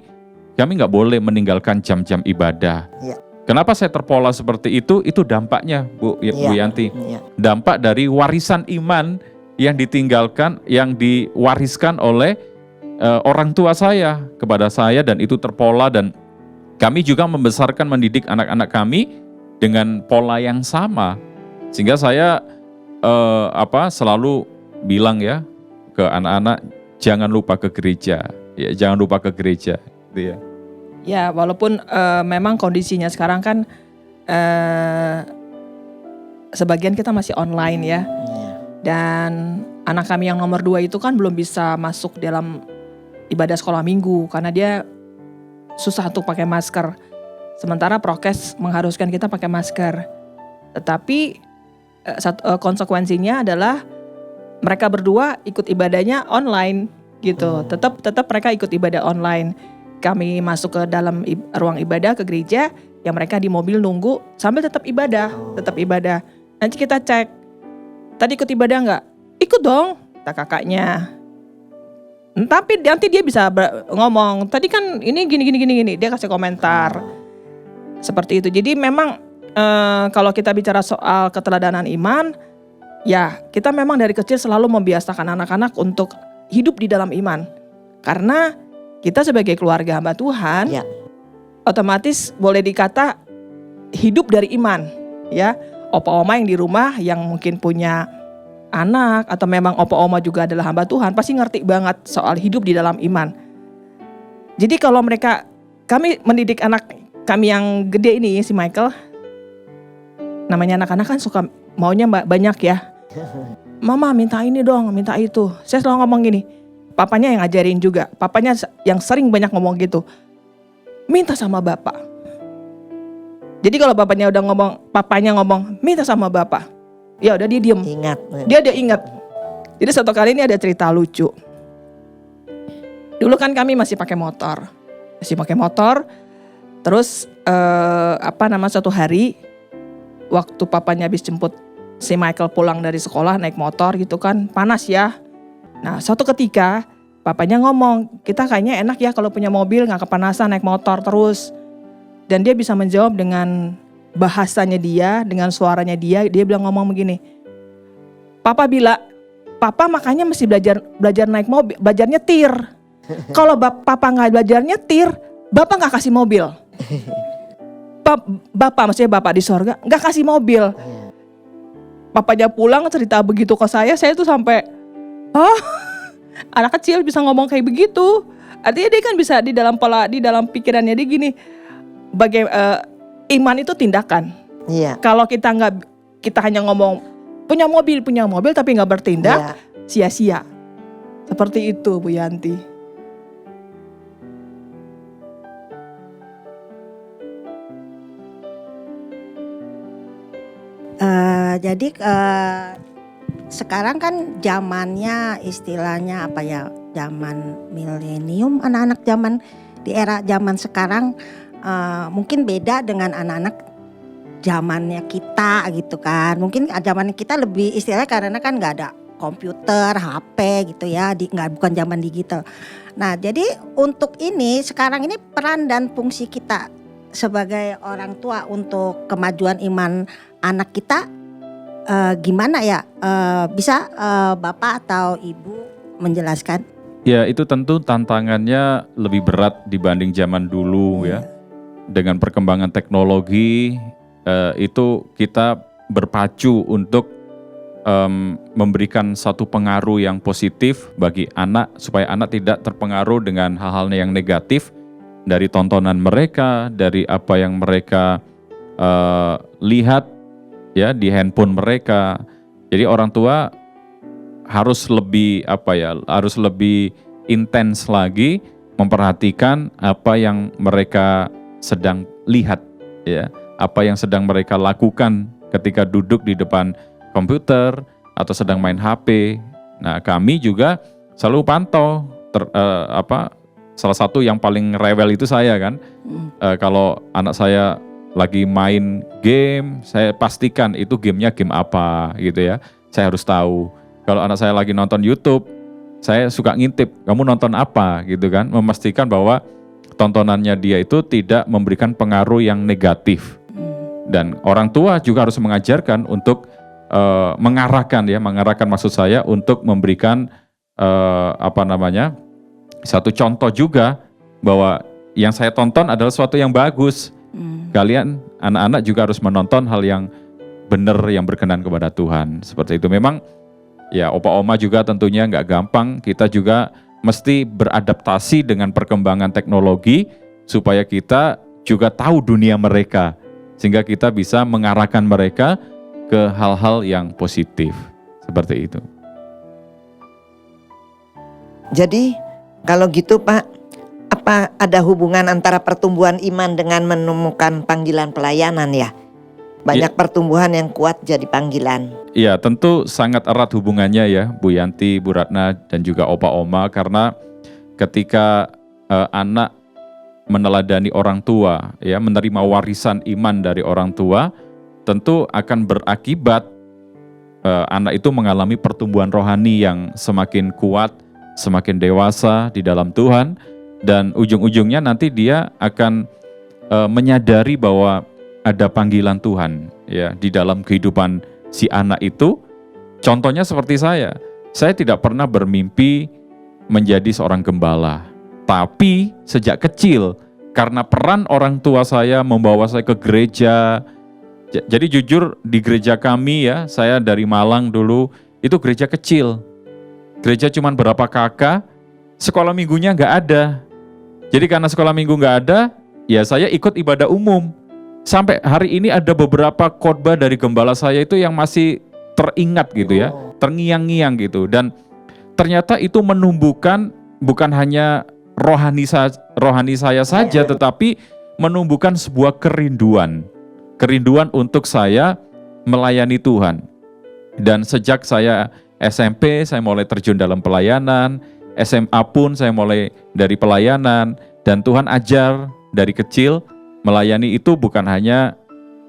nggak boleh meninggalkan jam-jam ibadah. Ya. Kenapa saya terpola seperti itu? Itu dampaknya, Bu Yanti. Ya. Dampak dari warisan iman yang ditinggalkan, yang diwariskan oleh orang tua saya kepada saya, dan itu terpola, dan kami juga membesarkan, mendidik anak-anak kami dengan pola yang sama. Sehingga saya selalu bilang ya ke anak-anak, jangan lupa ke gereja. Ya, jangan lupa ke gereja. Gitu ya. Ya, walaupun memang kondisinya sekarang kan sebagian kita masih online ya. Dan anak kami yang nomor 2 itu kan belum bisa masuk dalam ibadah sekolah minggu karena dia susah untuk pakai masker. Sementara prokes mengharuskan kita pakai masker. Tetapi konsekuensinya adalah mereka berdua ikut ibadahnya online gitu. Tetap mereka ikut ibadah online. Kami masuk ke dalam ruang ibadah ke gereja, yang mereka di mobil nunggu sambil tetap ibadah. Nanti kita cek, tadi ikut ibadah nggak? Ikut dong, kata kakaknya. Tapi nanti dia bisa ngomong, tadi kan ini gini, dia kasih komentar. Seperti itu. Jadi memang kalau kita bicara soal keteladanan iman, ya kita memang dari kecil selalu membiasakan anak-anak untuk hidup di dalam iman. Karena kita sebagai keluarga hamba Tuhan, Ya. otomatis boleh dikata hidup dari iman. Ya, opa oma yang di rumah yang mungkin punya anak atau memang opa oma juga adalah hamba Tuhan, pasti ngerti banget soal hidup di dalam iman. Jadi kalau kami mendidik anak kami yang gede ini, si Michael, namanya anak-anak kan suka maunya banyak ya. Mama minta ini dong, minta itu. Saya selalu ngomong gini, papanya yang ngajarin juga. Papanya yang sering banyak ngomong gitu. Minta sama bapak. Jadi kalau papanya ngomong minta sama bapak, ya udah dia diem. Ingat. Dia ingat. Jadi satu kali ini ada cerita lucu. Dulu kan kami masih pakai motor. Terus suatu hari waktu papanya habis jemput si Michael pulang dari sekolah naik motor gitu kan, panas ya. Nah, suatu ketika papanya ngomong, kita kayaknya enak ya kalau punya mobil nggak kepanasan naik motor terus. Dan dia bisa menjawab dengan bahasanya dia, dengan suaranya dia bilang ngomong begini. Papa makanya mesti belajar naik mobil, belajar nyetir. Kalau papa nggak belajar nyetir, bapak nggak kasih mobil. Bapak maksudnya bapak di sorga nggak kasih mobil. Papanya pulang cerita begitu ke saya tuh sampai, anak kecil bisa ngomong kayak begitu. Artinya dia kan bisa di dalam pikirannya dia gini, iman itu tindakan. Iya. Kalau kita hanya ngomong punya mobil tapi nggak bertindak, sia-sia. Seperti itu Bu Yanti. Jadi sekarang kan zamannya istilahnya apa ya, zaman milenium, anak-anak zaman di era zaman sekarang mungkin beda dengan anak-anak zamannya kita gitu kan. Mungkin zaman kita lebih istilahnya karena kan nggak ada komputer, HP gitu ya, bukan zaman digital. Nah jadi untuk ini sekarang ini peran dan fungsi kita sebagai orang tua untuk kemajuan iman anak kita gimana ya? Bisa Bapak atau Ibu menjelaskan? Ya, itu tentu tantangannya lebih berat dibanding zaman dulu ya. Dengan perkembangan teknologi itu kita berpacu untuk memberikan satu pengaruh yang positif bagi anak supaya anak tidak terpengaruh dengan hal-hal yang negatif dari tontonan mereka, dari apa yang mereka lihat ya di handphone mereka. Jadi orang tua harus lebih harus lebih intens lagi memperhatikan apa yang mereka sedang lihat ya, apa yang sedang mereka lakukan ketika duduk di depan komputer atau sedang main HP. Nah, kami juga selalu pantau salah satu yang paling rewel itu saya kan. Kalau anak saya lagi main game, saya pastikan itu gamenya game apa gitu ya. Saya harus tahu. Kalau anak saya lagi nonton YouTube, saya suka ngintip, kamu nonton apa gitu kan. Memastikan bahwa tontonannya dia itu tidak memberikan pengaruh yang negatif. Dan orang tua juga harus mengajarkan untuk mengarahkan maksud saya untuk memberikan satu contoh juga bahwa yang saya tonton adalah sesuatu yang bagus. Kalian anak-anak juga harus menonton hal yang benar, yang berkenan kepada Tuhan. Seperti itu. Memang ya opa oma juga tentunya nggak gampang. Kita juga mesti beradaptasi dengan perkembangan teknologi supaya kita juga tahu dunia mereka. Sehingga kita bisa mengarahkan mereka ke hal-hal yang positif. Seperti itu. Jadi kalau gitu Pak, apa ada hubungan antara pertumbuhan iman dengan menemukan panggilan pelayanan ya? Banyak pertumbuhan yang kuat jadi panggilan. Iya, tentu sangat erat hubungannya ya, Bu Yanti, Bu Ratna, dan juga Opa Oma, karena ketika anak meneladani orang tua, ya, menerima warisan iman dari orang tua, tentu akan berakibat anak itu mengalami pertumbuhan rohani yang semakin kuat, semakin dewasa di dalam Tuhan, dan ujung-ujungnya nanti dia akan menyadari bahwa ada panggilan Tuhan ya di dalam kehidupan si anak itu. Contohnya seperti saya tidak pernah bermimpi menjadi seorang gembala, tapi sejak kecil karena peran orang tua saya membawa saya ke gereja. Jadi jujur di gereja kami ya, saya dari Malang dulu, itu gereja kecil. Gereja cuma berapa kakak, sekolah minggunya nggak ada. Jadi karena sekolah minggu nggak ada, ya saya ikut ibadah umum. Sampai hari ini ada beberapa khotbah dari gembala saya itu yang masih teringat gitu ya, terngiang-ngiang gitu. Dan ternyata itu menumbuhkan bukan hanya rohani saya saja, tetapi menumbuhkan sebuah kerinduan untuk saya melayani Tuhan. Dan sejak saya SMP, saya mulai terjun dalam pelayanan, SMA pun saya mulai dari pelayanan, dan Tuhan ajar dari kecil, melayani itu bukan hanya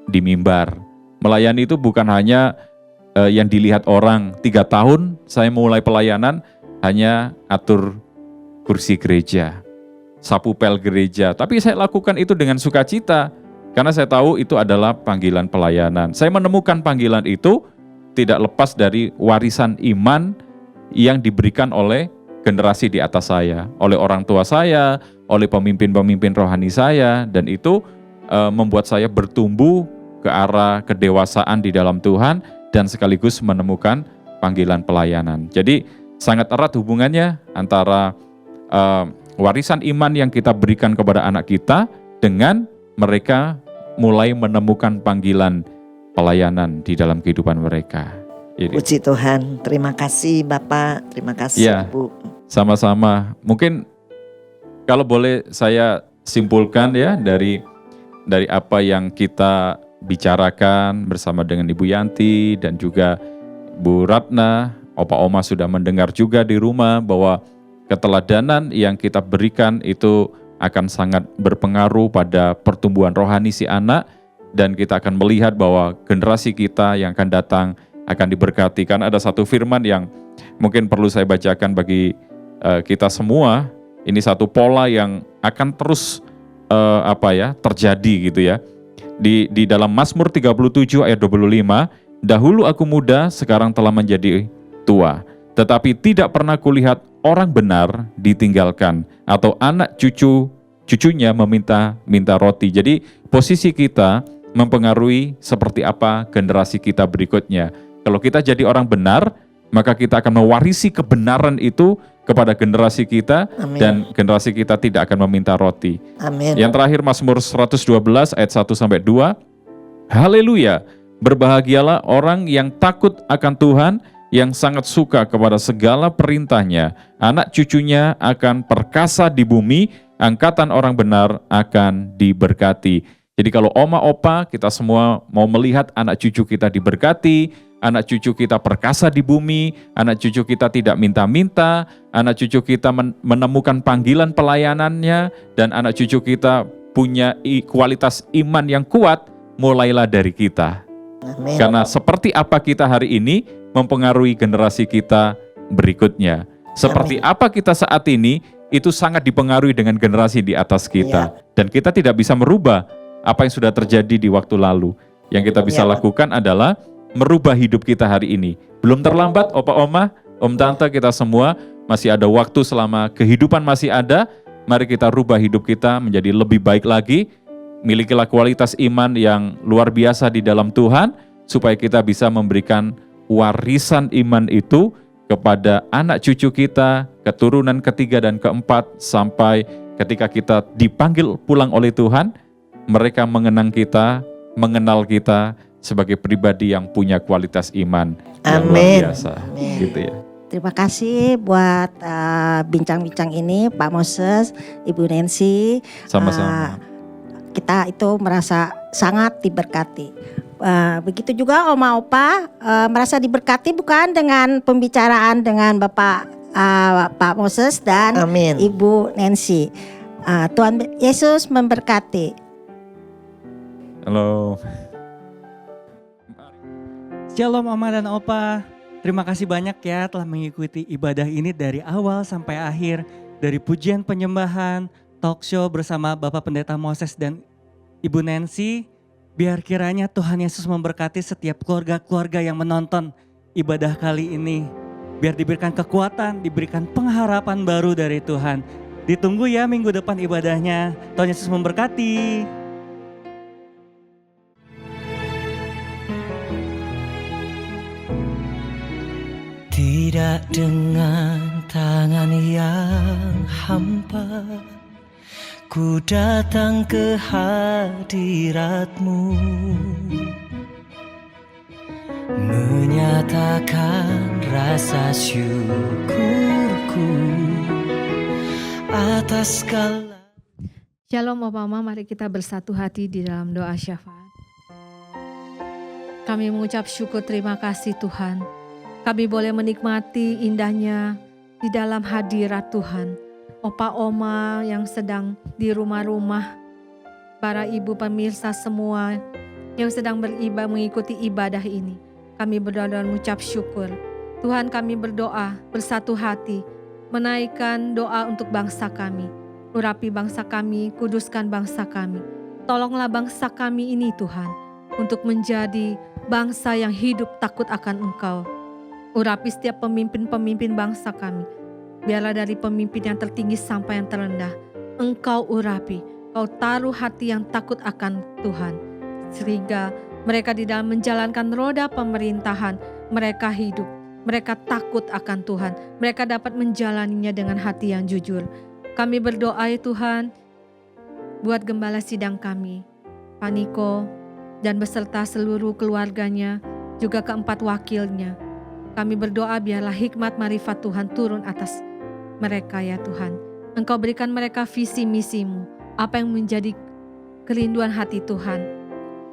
di mimbar, melayani itu bukan hanya yang dilihat orang. 3 tahun saya mulai pelayanan, hanya atur kursi gereja, sapu pel gereja, tapi saya lakukan itu dengan sukacita, karena saya tahu itu adalah panggilan pelayanan. Saya menemukan panggilan itu tidak lepas dari warisan iman yang diberikan oleh generasi di atas saya, oleh orang tua saya, oleh pemimpin-pemimpin rohani saya, dan itu membuat saya bertumbuh ke arah kedewasaan di dalam Tuhan dan sekaligus menemukan panggilan pelayanan. Jadi sangat erat hubungannya antara warisan iman yang kita berikan kepada anak kita dengan mereka mulai menemukan panggilan pelayanan di dalam kehidupan mereka. Puji Tuhan, terima kasih Bapak, terima kasih Ya, Bu. sama-sama. Mungkin kalau boleh saya simpulkan ya dari apa yang kita bicarakan bersama dengan Ibu Yanti dan juga Bu Ratna, Opa Oma sudah mendengar juga di rumah bahwa keteladanan yang kita berikan itu akan sangat berpengaruh pada pertumbuhan rohani si anak, dan kita akan melihat bahwa generasi kita yang akan datang akan diberkati. Karena ada satu firman yang mungkin perlu saya bacakan bagi kita semua. Ini satu pola yang akan terus terjadi gitu ya. Di dalam Mazmur 37 ayat 25, dahulu aku muda, sekarang telah menjadi tua, tetapi tidak pernah kulihat orang benar ditinggalkan atau anak cucunya minta roti. Jadi posisi kita mempengaruhi seperti apa generasi kita berikutnya. Kalau kita jadi orang benar, maka kita akan mewarisi kebenaran itu kepada generasi kita. Amin. Dan generasi kita tidak akan meminta roti. Amin. Yang terakhir Mazmur 112 ayat 1-2. Haleluya, berbahagialah orang yang takut akan Tuhan, yang sangat suka kepada segala perintahnya. Anak cucunya akan perkasa di bumi, angkatan orang benar akan diberkati. Jadi kalau oma opa, kita semua mau melihat anak cucu kita diberkati, anak cucu kita perkasa di bumi, anak cucu kita tidak minta-minta, anak cucu kita menemukan panggilan pelayanannya, dan anak cucu kita punya kualitas iman yang kuat, mulailah dari kita. Amin. Karena seperti apa kita hari ini mempengaruhi generasi kita berikutnya. Seperti Amin. apa kita saat ini, itu sangat dipengaruhi dengan generasi di atas kita. Dan kita tidak bisa merubah apa yang sudah terjadi di waktu lalu. Yang kita bisa lakukan adalah merubah hidup kita hari ini. Belum terlambat, Opa Oma, Om Tante, kita semua masih ada waktu selama kehidupan masih ada. Mari kita rubah hidup kita menjadi lebih baik lagi. Milikilah kualitas iman yang luar biasa di dalam Tuhan, supaya kita bisa memberikan warisan iman itu kepada anak cucu kita, keturunan ketiga dan keempat, sampai ketika kita dipanggil pulang oleh Tuhan, mereka mengenang kita, mengenal kita sebagai pribadi yang punya kualitas iman yang luar biasa. Amin. Gitu ya. Terima kasih buat bincang-bincang ini Pak Moses, Ibu Nancy. Sama-sama. Kita itu merasa sangat diberkati. Begitu juga Oma Opa merasa diberkati bukan dengan pembicaraan dengan Pak Moses dan Amin. Ibu Nancy. Tuhan Yesus memberkati. Halo. Shalom Oma dan Opa. Terima kasih banyak ya telah mengikuti ibadah ini dari awal sampai akhir. Dari pujian penyembahan, talk show bersama Bapak Pendeta Moses dan Ibu Nancy. Biar kiranya Tuhan Yesus memberkati setiap keluarga-keluarga yang menonton ibadah kali ini. Biar diberikan kekuatan, diberikan pengharapan baru dari Tuhan. Ditunggu ya minggu depan ibadahnya. Tuhan Yesus memberkati. Tidak dengan tangan yang hampa, ku datang ke hadirat-Mu, menyatakan rasa syukurku atas segala. Shalom Bapak Mama, mari kita bersatu hati di dalam doa syafaat. Kami mengucap syukur terima kasih Tuhan. Kami boleh menikmati indahnya di dalam hadirat Tuhan. Opa Oma yang sedang di rumah-rumah, para ibu pemirsa semua yang sedang mengikuti ibadah ini. Kami berdoa dan mengucap syukur. Tuhan, kami berdoa bersatu hati, menaikkan doa untuk bangsa kami. Urapi bangsa kami, kuduskan bangsa kami. Tolonglah bangsa kami ini Tuhan, untuk menjadi bangsa yang hidup takut akan Engkau. Urapi setiap pemimpin-pemimpin bangsa kami. Biarlah dari pemimpin yang tertinggi sampai yang terendah, Engkau urapi, Kau taruh hati yang takut akan Tuhan. Sehingga mereka di dalam menjalankan roda pemerintahan, mereka hidup, mereka takut akan Tuhan. Mereka dapat menjalaninya dengan hati yang jujur. Kami berdoa ya Tuhan, buat gembala sidang kami, Pak Niko, dan beserta seluruh keluarganya, juga keempat wakilnya. Kami berdoa biarlah hikmat marifat Tuhan turun atas mereka ya Tuhan. Engkau berikan mereka visi misimu, apa yang menjadi kerinduan hati Tuhan.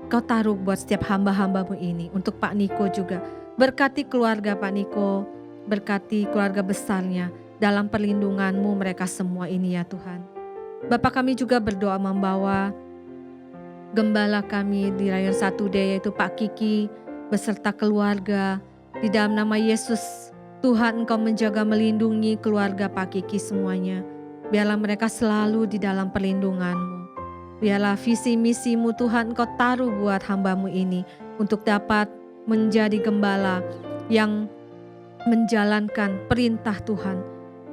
Kau taruh buat setiap hamba-hambamu ini, untuk Pak Niko juga. Berkati keluarga Pak Niko, berkati keluarga besarnya, dalam perlindungan-Mu mereka semua ini ya Tuhan. Bapak kami juga berdoa membawa gembala kami di Rayon 1D yaitu Pak Kiki beserta keluarga. Di dalam nama Yesus, Tuhan Engkau menjaga melindungi keluarga Pak Kiki semuanya. Biarlah mereka selalu di dalam perlindungan-Mu. Biarlah visi misimu Tuhan Engkau taruh buat hamba-Mu ini untuk dapat menjadi gembala yang menjalankan perintah Tuhan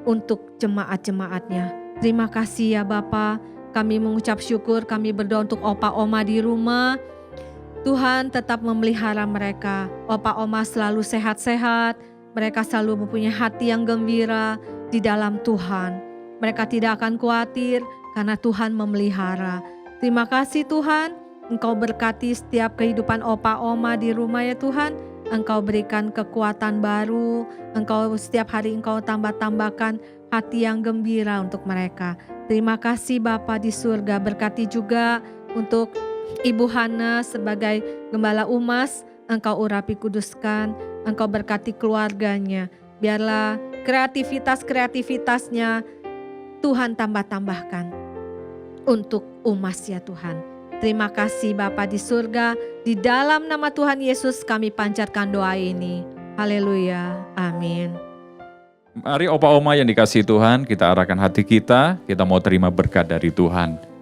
untuk jemaat-jemaatnya. Terima kasih ya Bapa. Kami mengucap syukur, kami berdoa untuk opa oma di rumah. Tuhan tetap memelihara mereka. Opa oma selalu sehat-sehat. Mereka selalu mempunyai hati yang gembira di dalam Tuhan. Mereka tidak akan khawatir karena Tuhan memelihara. Terima kasih Tuhan. Engkau berkati setiap kehidupan opa oma di rumah ya Tuhan. Engkau berikan kekuatan baru. Engkau setiap hari Engkau tambah-tambahkan hati yang gembira untuk mereka. Terima kasih Bapa di surga. Berkati juga untuk Ibu Hana sebagai Gembala Umas. Engkau urapi kuduskan. Engkau berkati keluarganya. Biarlah kreativitasnya Tuhan tambah-tambahkan untuk Umas ya Tuhan. Terima kasih Bapa di surga. Di dalam nama Tuhan Yesus kami panjatkan doa ini. Haleluya. Amin. Mari opa oma yang dikasihi Tuhan, kita arahkan hati kita mau terima berkat dari Tuhan.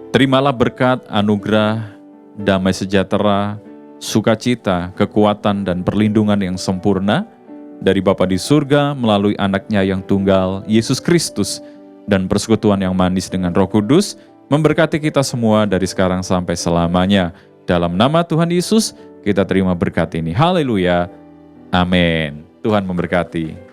Terimalah berkat, anugerah, damai sejahtera, sukacita, kekuatan dan perlindungan yang sempurna dari Bapa di surga melalui anaknya yang tunggal, Yesus Kristus, dan persekutuan yang manis dengan Roh Kudus, memberkati kita semua dari sekarang sampai selamanya. Dalam nama Tuhan Yesus, kita terima berkat ini. Haleluya. Amin. Tuhan memberkati.